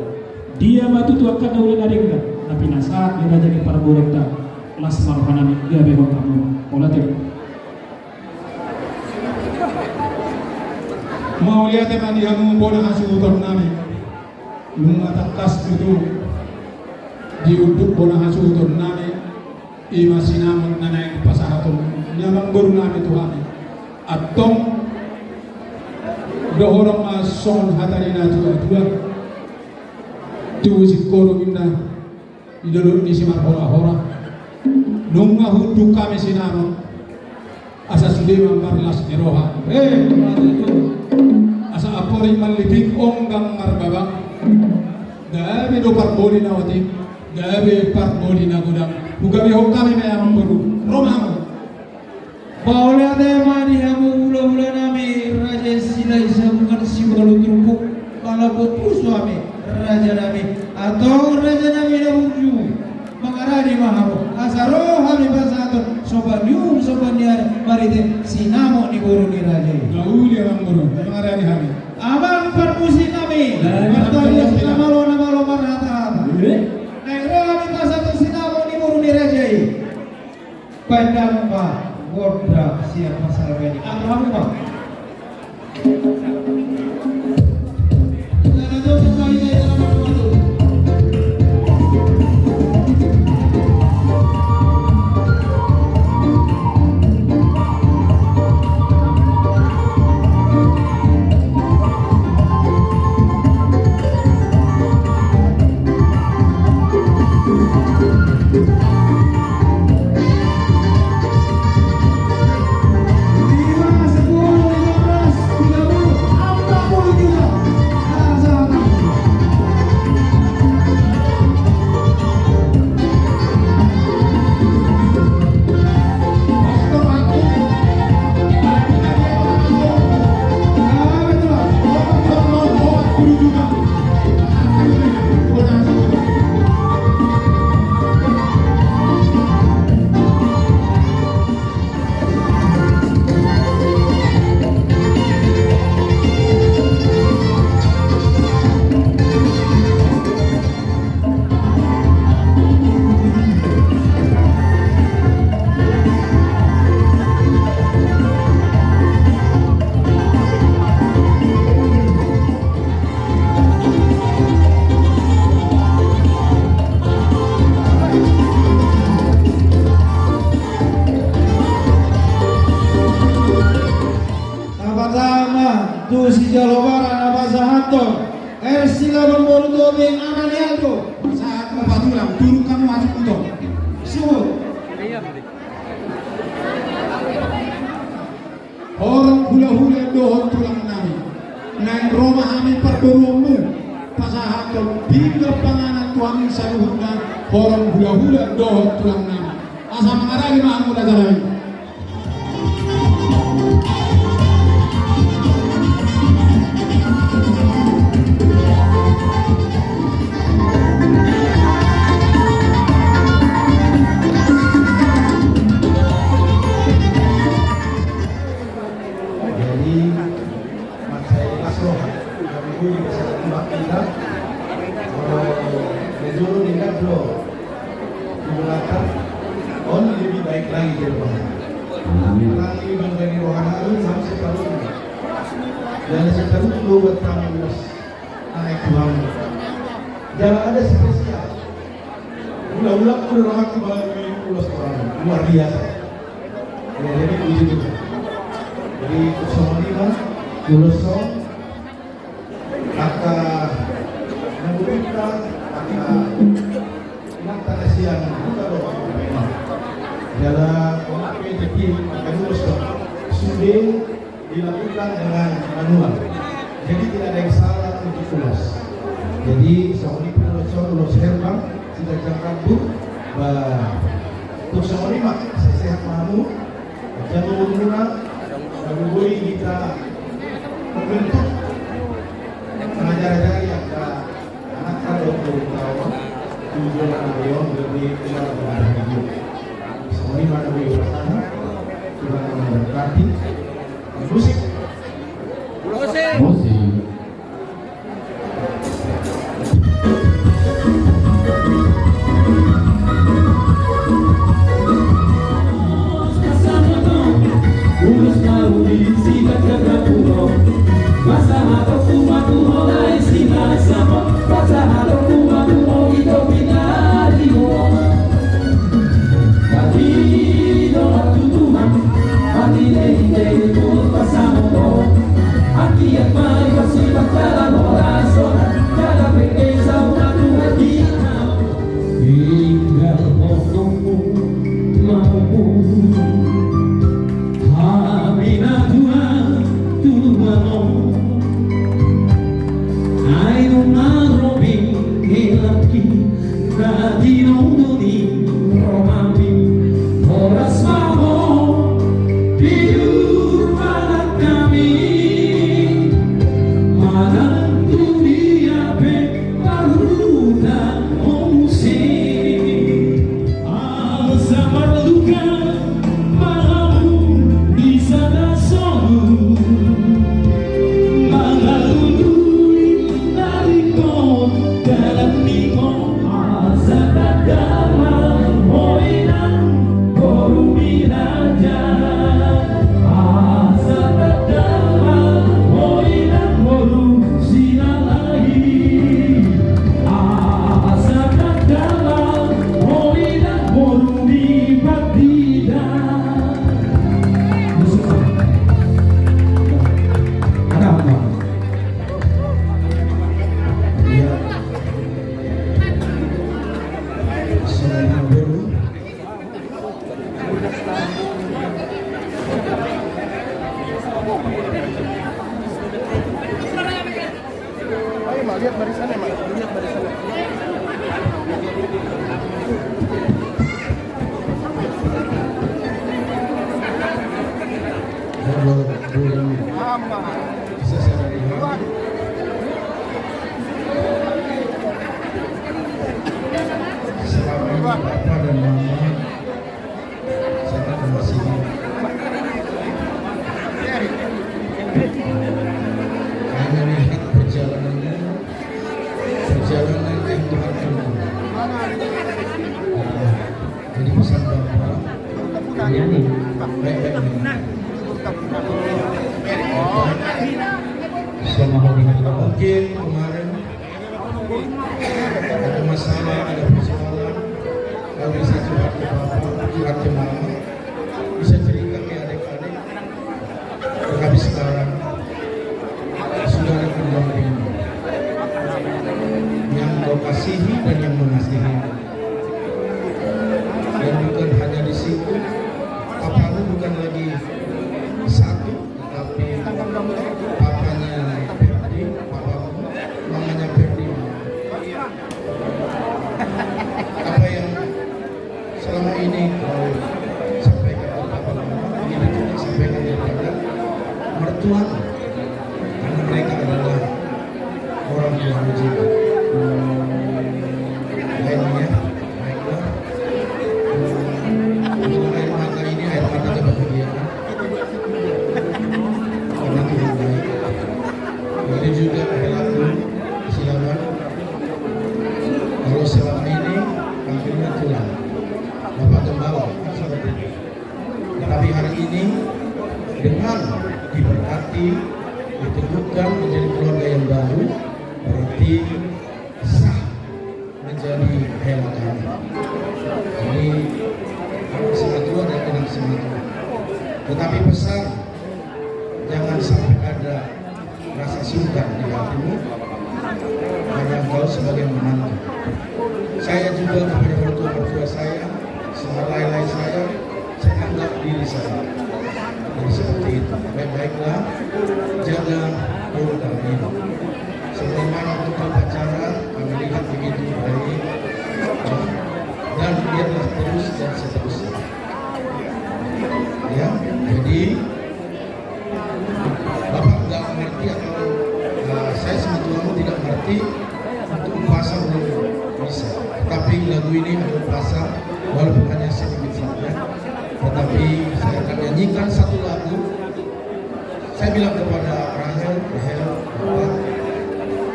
dia batu tu akan nauli naringga tapi nasaat di raja di para boreta las marhanami dia bego kamu Mauliate Mauliate mani hamu bola kasubuton nami. Lunga takas itu diuduk bola hasuton nami ima sinamon nanay pasahaton nyamang baru nami Tuhan atong dohorong asong hatari na tuwa si koro minna idolor ni si marhora nunga huduk kami sinamon asa sudema marlas niroha asa apori malipik onggang marbaba dami do parboli na wati gabe part bodi na gudang bugabe hokami na yang baru romamu Mauliate mani hamu ula nami raja silai sabungan siwalu terupuk kalabut suami raja nami atau raja nami na buju mengarani mahamu asaro hami pasaton sobanium sobaniar marite sinamo ni guru ni raja gauli yang baru mengarani hami abang permusi nami bertanya namalo marhata Nairobi pasatu sinamo ni muru ni rajai pandang pa godra siapa sarwani atramu pa si Jalobara Nabazahato Ersila Bermoruto Bing Amanialdo saat mapatulang turun kamu masuk untuk Suhu orang hula-hula dohon tulang nami nain Roma kami perdorumu pasahaton bila panganan tuami saluhuna horon hula-hula dohot tulang nama. Asa mengarami ma'amu Raja Nabi. Jadi masai kasro kami pun bisa tembak kita kalau dengan bro menggunakan on lebih baik lagi dari bawah. Lagi menjadi rohana sampai sekarang. Dan sekarang itu buat kamu naik Tuhan. Jangan ada spesial. Ulang-ulang udah rohana kembali ulas orang luar biasa. Ya, jadi puji Tuhan. Jadi 05 Kuloso Aka Nagurita Aka Nagtanasian Buka doa dalam PTP Aka Kuloso sudah dilakukan dengan manual. Jadi tidak ada yang salah untuk ulas. Jadi Saudi Kuloso Herbang sudah jangka buk untuk 05 sehat mamu jangan murah. Boleh kita membentuk pengajar-ajar yang anak-anak 20 tahun tujuan anak lebih keluar dari hidup. Semua ini ada di sana Tuhan memberkati musik. Lihat barisannya, Mak. Lihat barisannya. Papa dan Mama sangat mengasihi. Kami melihat perjalanannya, perjalanan yang Tuhan tempuh. Jadi pesan Bapak, baik-baik. Mungkin kemarin ada masalah, ada persoalan, kalau bisa curhat ke Bapak, curhat ke Mama, bisa cerita ke adik-adik. Tetapi sekarang sudah ada kedua ini yang kau kasihi dan yang mengasihi, dan bukan hanya di situ. Papamu bukan lagi satu, tetapi papanya Ferdi, papamu, mamanya Ferdi. Apa Tuhan karena mereka adalah orang Tuhan juga. Lainnya, baiklah. Untuk air mata ini, air mata kebahagiaan. Karena Tuhan baik. Ini juga perilaku silakan. Kalau selama ini akhirnya Tuhan Bapak Tembawa seperti itu. Tetapi hari ini dengan diberkati, diteguhkan menjadi keluarga yang baru, berarti sah menjadi hela kami. Jadi anak Sematua dan anak Sematua. Tetapi pesan, jangan sampai ada rasa sungkan di hatimu karena engkau sebagai menantu. Saya juga kepada mertua-mertua saya, semua lain-lain saya anggap diri saya. Jadi seperti itu. Baik-baiklah jaga program ini. Sebagaimana untuk pacaran kami lihat begitu baik dan biarlah terus dan seterusnya. Ya, jadi Bapak tidak mengerti atau saya sebetulnya tidak mengerti untuk puasa belum bisa. Tapi lagu ini adalah puasa walaupun hanya sedikit saja. Tetapi saya akan nyanyikan satu lagu. Saya bilang kepada Rahel,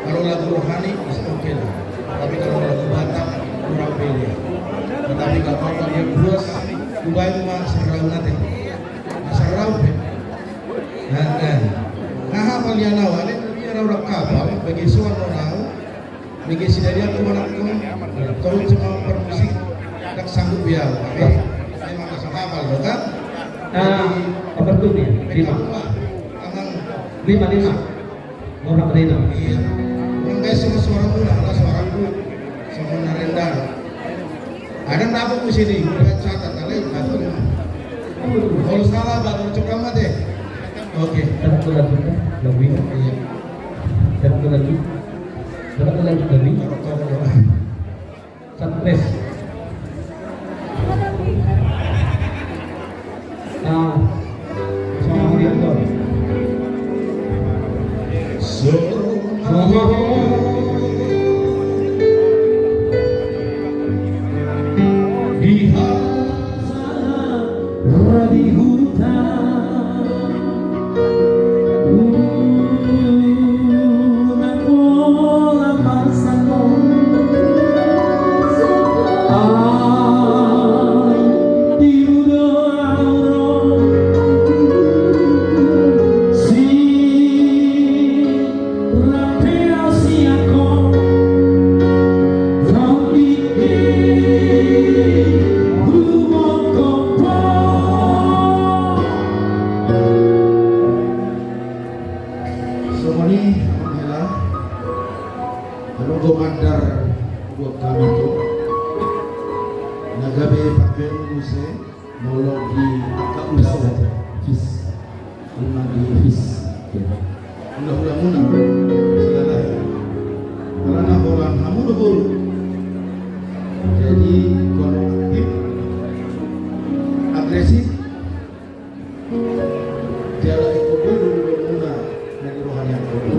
kalau lagu rohani bisa oke lah. Tapi kalau lagu Batak kurang beda. Tetapi kalau apa dia puas, kubai mah serau nanti, serau pe. Nah apa dia nawale? Dia orang kapal bagi suara orang. Bagi sidaria kemana pun, kalau cuma bermusik tak sanggup biar. Memang tak hafal, kan? Apa tuh nih? 5. Orang Rina. Iya. Orang semua suara pula, lah suaraku sama Narendra. Ada apa ku sini? Buat catat kali satu. Kalau salah baru cekam deh. Oke. Satu lagi lebih. Iya. Satu lagi lebih. Satu tes. Sama dia tuh. Di hutan nakola pasano di udara si rapea si ako tapi Semua ini adalah menunggu mandar buat kami itu. Nagabe pakai muse molog di kausah fis, lima di fis. Ulah muna segala ya. Karena orang kamu dulu. Jadi konflik agresif. Tiada ikut dulu muna dari rohani yang dulu.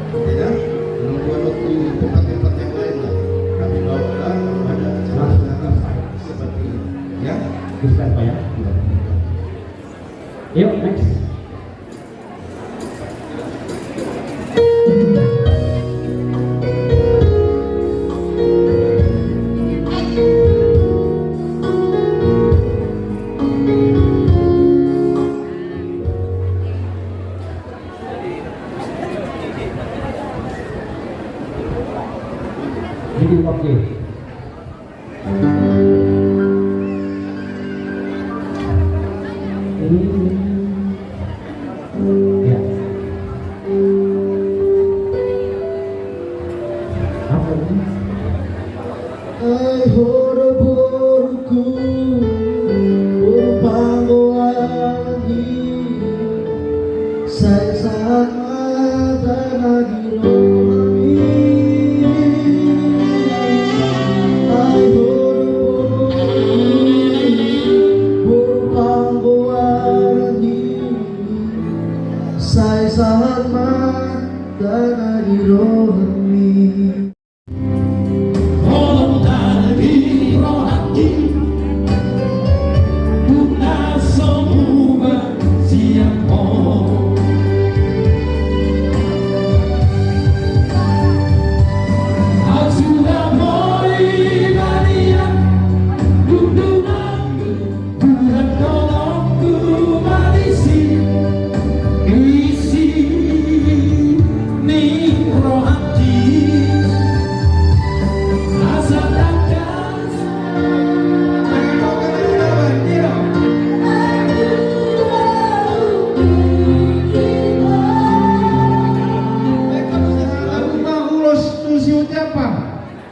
Tidak, membuat waktu tempat-tempat yang lain lah. Kami bawalah pada cara seperti ini. Ya, Bisa apa ya? Yuk next. Jadi oke. Ya. Apa ini? Ay horoborku Purpangoagi Saya sangat tanagiro Ay horoborku Purpangoagi tanah di rohani.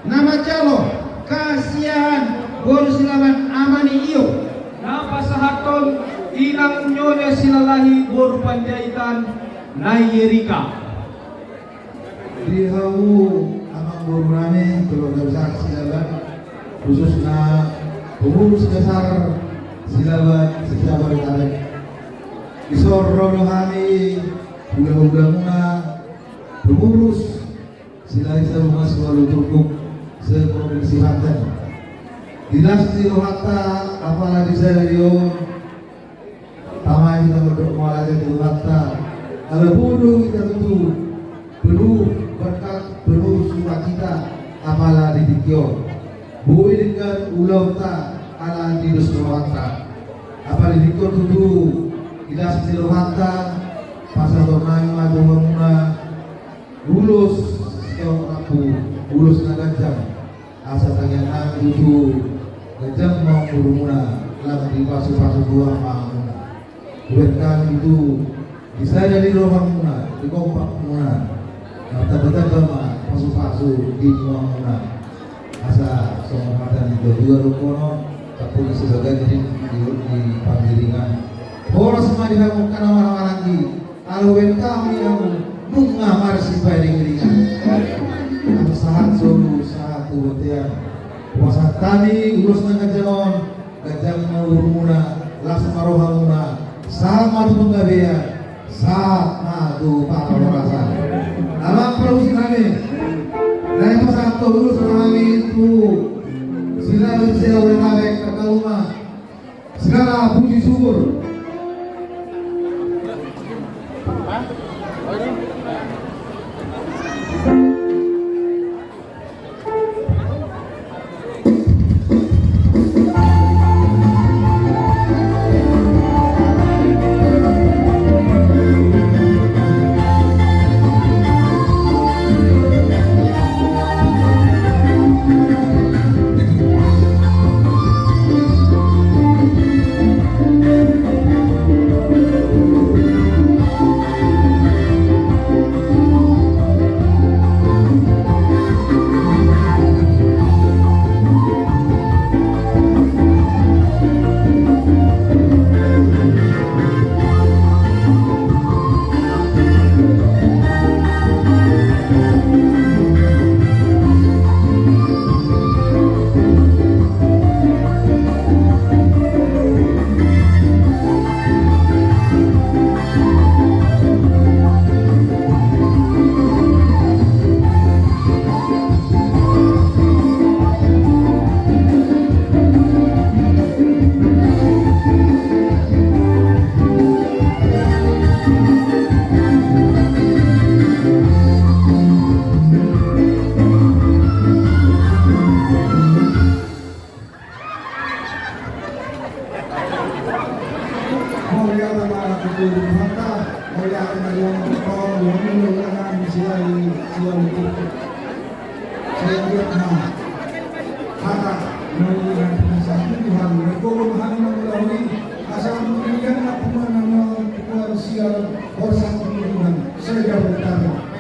Nama calo kasihan bolu silaban amani iyo napasahaton ilang nyonya silalahi boru panjaitan Nayerika Dihawu amang boru nami keluarga besar silaban khususnya pengurus besar silaban sejabar tarik isor rohani hula-hula muna pengurus silai sarunga selalu turkuk seprovinsi Banten. Dinasti Rohatta apalagi saya Rio tamai kita berdoa di Rohatta. Kalau bodoh kita tentu penuh berkat, penuh sukacita apalagi di Kio. Bui dengan ulau ta ala di Rohatta. Apalagi di Kio tentu dinasti Rohatta pasal tornai maju muna lulus kau aku lulus nagajang asa tangan itu gajang mau berumuna lang di pasu-pasu dua mau berkan itu bisa jadi rohang muna di kompak muna tata-tata mah pasu-pasu di muna asa semua matan itu dua rukono tapi sebagai di panggiringan boros mah dihamukan orang-orang lagi kalau kami yang mengamar si panggiringan saat solo saat ubetian puasa tani urus nagajanon gajang murmuna laksana marohamuna sama tunggabea saat madu para rasa dalam produksi kami dari pasal urus kami itu sila saya oleh kami kata rumah segala puji syukur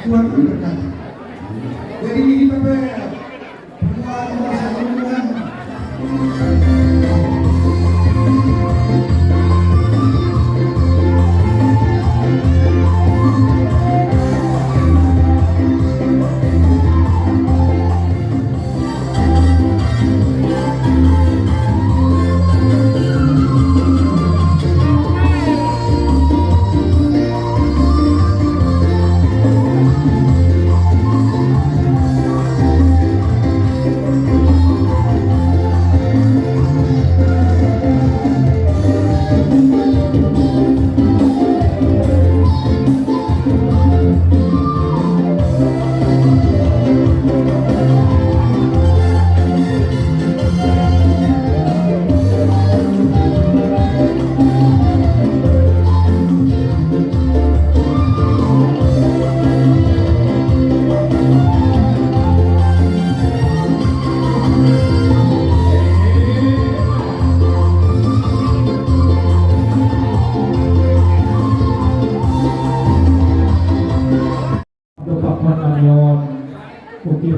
Tuhan berkati. Jadi ini Bapak, perjuangan masa Tuhan.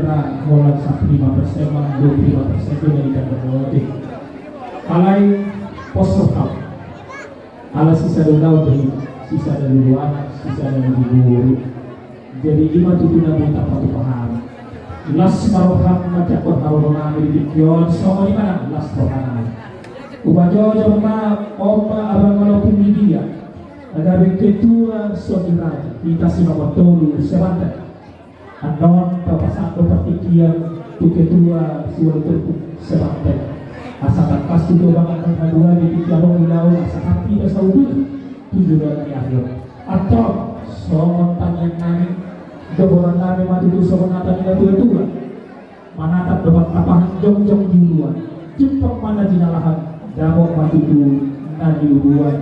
kira Holland sa 5%, mga 25% yung nalikan na buwati. Alay, post-knockout. Ala sisa daw dahil sisa na luluan, sisa na luluguro. Jadi lima tutunan mo patupahan. Last marohang macakot na rin namin dikyon. So, lima na last marohang. Umajo-jo ma oma abang malo pumiliya. Nagabing ketua Sogiraja. Kita si Mawatolu Sebantan. Anon papasako patikian tu ketua Siwalturku Sebantan. Asakan pas itu banget kedua di tiarong ilaw asakan tidak saudara tujuan di akhir atau somon tanya nani doboran nami mati itu somon nata nila tua manatap dapat tapahan jong-jong di luar jempok mana jinalahan damok mati itu nadi luar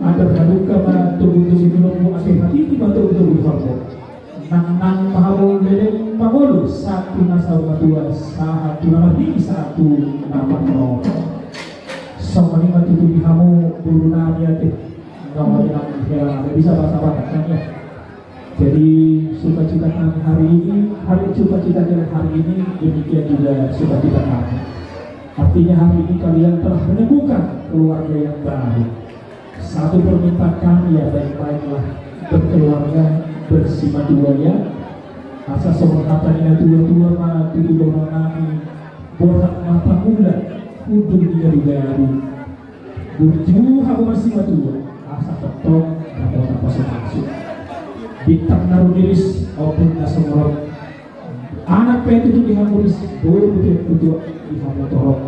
ada kaduka ma tubuh si minum asih hati batu tubuh farko nang mahabol dedeng pangolo satu nasau matua satu nama ini satu nama no sama ni mati tu dihamu dulu nami ate nama yang heran bisa bahasa kan ya. Jadi sukacita kami hari sukacita kita hari ini demikian juga sukacita kami. Artinya hari ini kalian telah menemukan keluarga yang baru. Satu permintaan kami ya baik-baiklah berkeluarga bersama duanya asa sohatan ina tua-tua mana tutu orang nami borak mata mula udung dia digaru burju aku masih matua asa ketok atau tanpa semasuk bintang narudiris maupun nasomorok anak petu itu dihamuris boleh betul-betul dihamutorok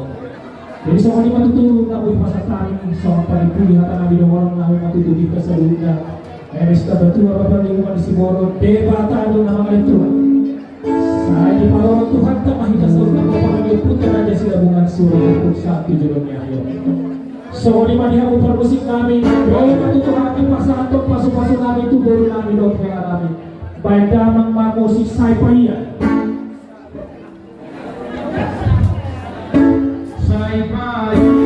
jadi soal lima tutu nabi pasatani soal paripu dihatan nabi orang nabi matutu di keseluruhnya Erista betul apa lingkungan si Boro debata do nama Tuhan. Saya di Paloro Tuhan tak mahita surga kepada putra raja silabungan surga untuk satu judulnya ayo. So di mana aku permusik kami, doa itu hati pasangan tok pasu-pasu kami itu baru kami dok kami. Baik damang musik saya paya. Saya paya.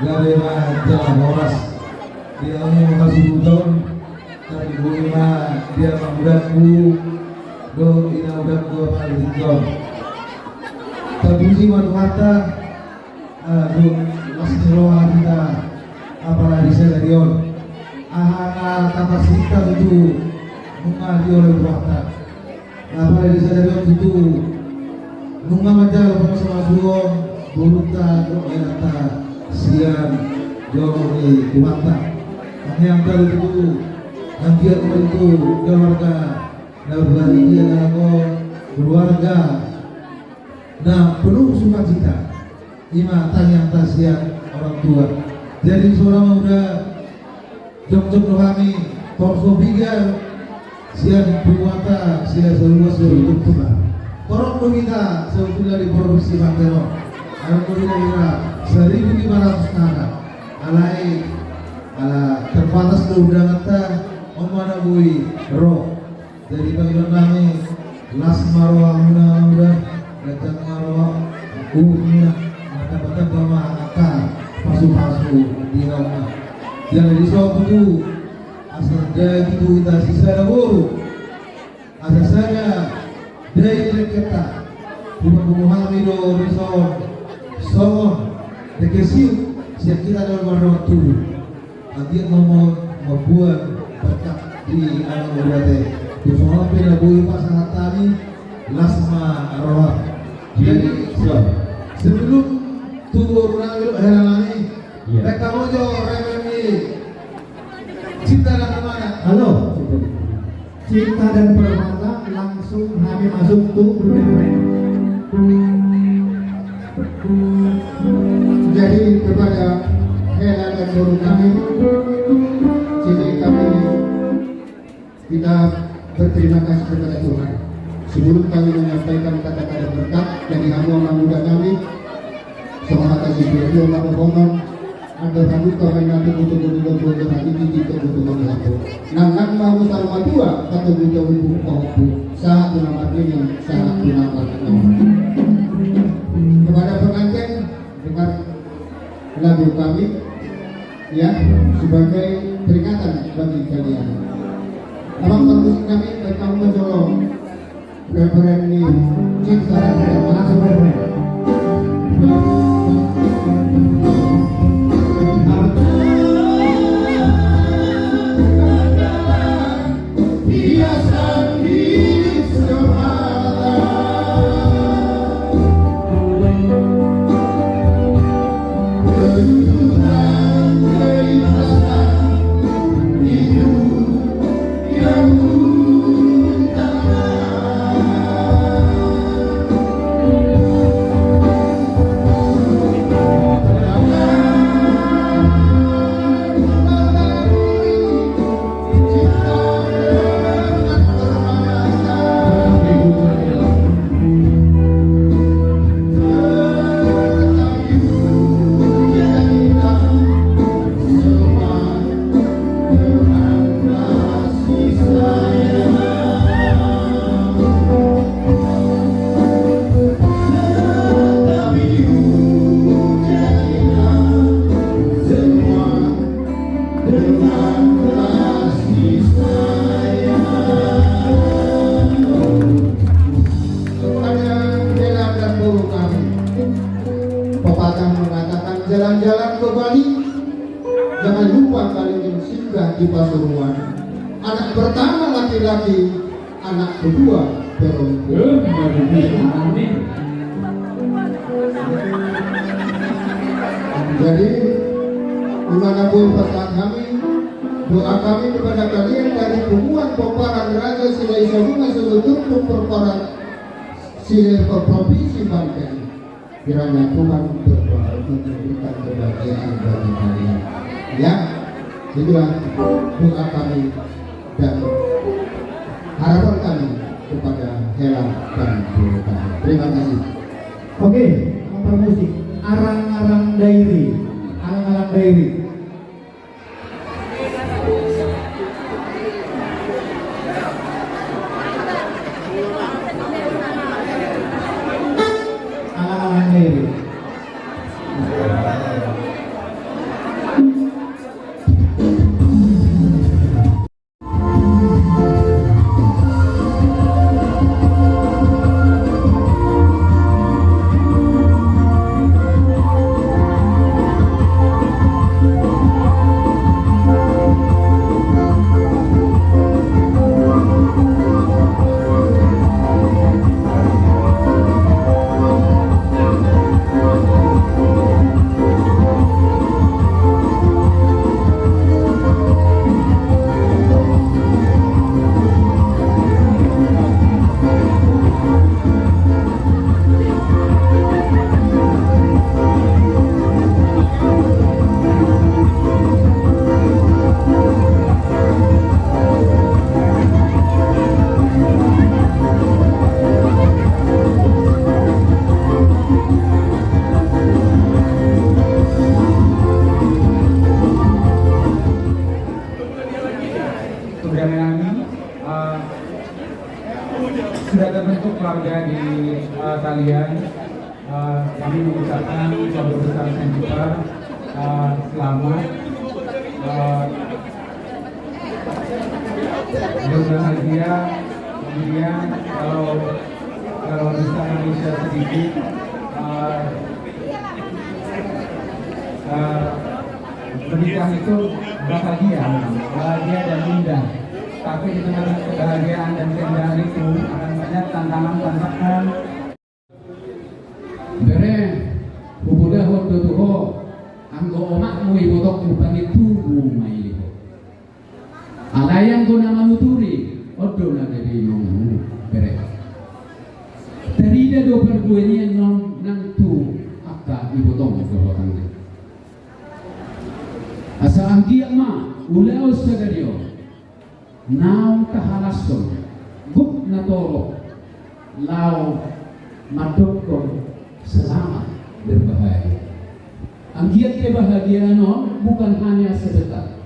gawe jalan horas dia mau kasih buton dari bumi mah dia menggunaku do ina udah gua kali hijau terpuji manuhata do masih roha kita apalagi stadion ahana kapasitas itu mengali oleh buatan apalagi stadion itu nunga majal sama suon buruta do irata siang jauh di buatan yang baru itu hampir itu keluarga dia keluarga nah penuh sukacita ima tanya tasian orang tua jadi seorang muda jom-jom rohani korso bigar sian puwata sian seluruh tumpah korong kita sebetulnya di produksi Mantero ada kita 1.500 naga alai ala terbatas undangan ta omana bui roh dari panggilan kami las marwah muda datang marwah muda mata-mata bama akal pasu-pasu di rumah yang dari soal itu asal dari itu kita sisa guru asal saya dari mereka bukan hamido risol songon dekesiu siap kita dalam waktu nanti ngomong membuat berkat di alam berada semua pedagui pasangan tani lasma roh jadi sebelum turun lalu helani mereka mojo remeni cinta dan permata Halo, Cinta dan Permata langsung kami masuk tuh Jadi kepada Hela dan guru kami, sini kami kita berterima kasih kepada Tuhan. Sebelum kami menyampaikan kata-kata berkat dari hamba muda kami, semoga kasih beliau mohon agar kami kami nanti betul-betul berhati di betul mengatur. Nangan mau sama dua kata beliau ibu kau saat nama ini saat nama kepada pengantin dengar lagu kami ya sebagai peringatan bagi kalian. Abang permusik kami berkamu menjolong referensi cinta dan langsung jalan-jalan ke Bali, jangan lupa kalian singgah di Pasuruan. Anak pertama laki-laki, anak kedua perempuan. Jadi dimanapun pesan kami, doa kami kepada kalian dari hubungan peparan Raja Silai Sabunga seluruh perparan Silai Provinsi Banten. Kiranya Tuhan berdoa memberikan kebahagiaan bagi kalian. Ya, itulah doa kami dan harapan kami kepada Hela dan guru kami. Terima kasih. Oke, musik Arang-arang Dairi. Arang-arang Dairi. Arang-arang Dairi. keluarga di kalian, kami mengucapkan keluarga besar Senjipar selamat, berbahagia. Kemudian kalau bisa Indonesia sedikit, menikah itu bahagia dan indah. Tapi di tengah kebahagiaan dan keindahan itu akan banyak tantangan. Bere, bubuda hodo tuho, anggo omak mu ibotok mubangi tubuh mailiho. Alayang ko na manuturi, odo na dari nong bere. Terida do perbuenian nang tu akka ibotong dohorang. Asa anggiak ma ulao sagario. Nau kahalason, gup na toro, lau madokong selamat berbahagia. Ang giat kebahagiaan bukan hanya sedekat,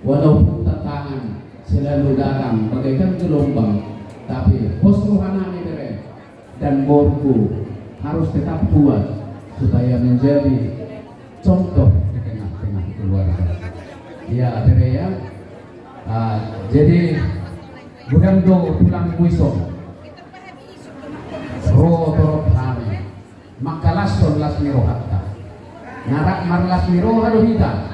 walaupun tantangan selalu datang bagaikan gelombang, tapi posrohanami bere dan borku harus tetap kuat supaya menjadi contoh di tengah-tengah keluarga. Ya bere ya. Jadi budang do tulang puiso ro torop hami makalas son las miro hatta narak marlas miro hadohita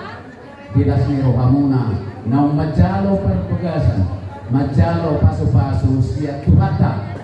dilas miro hamuna naum majalo perpegasan majalo pasu-pasu siat tuhata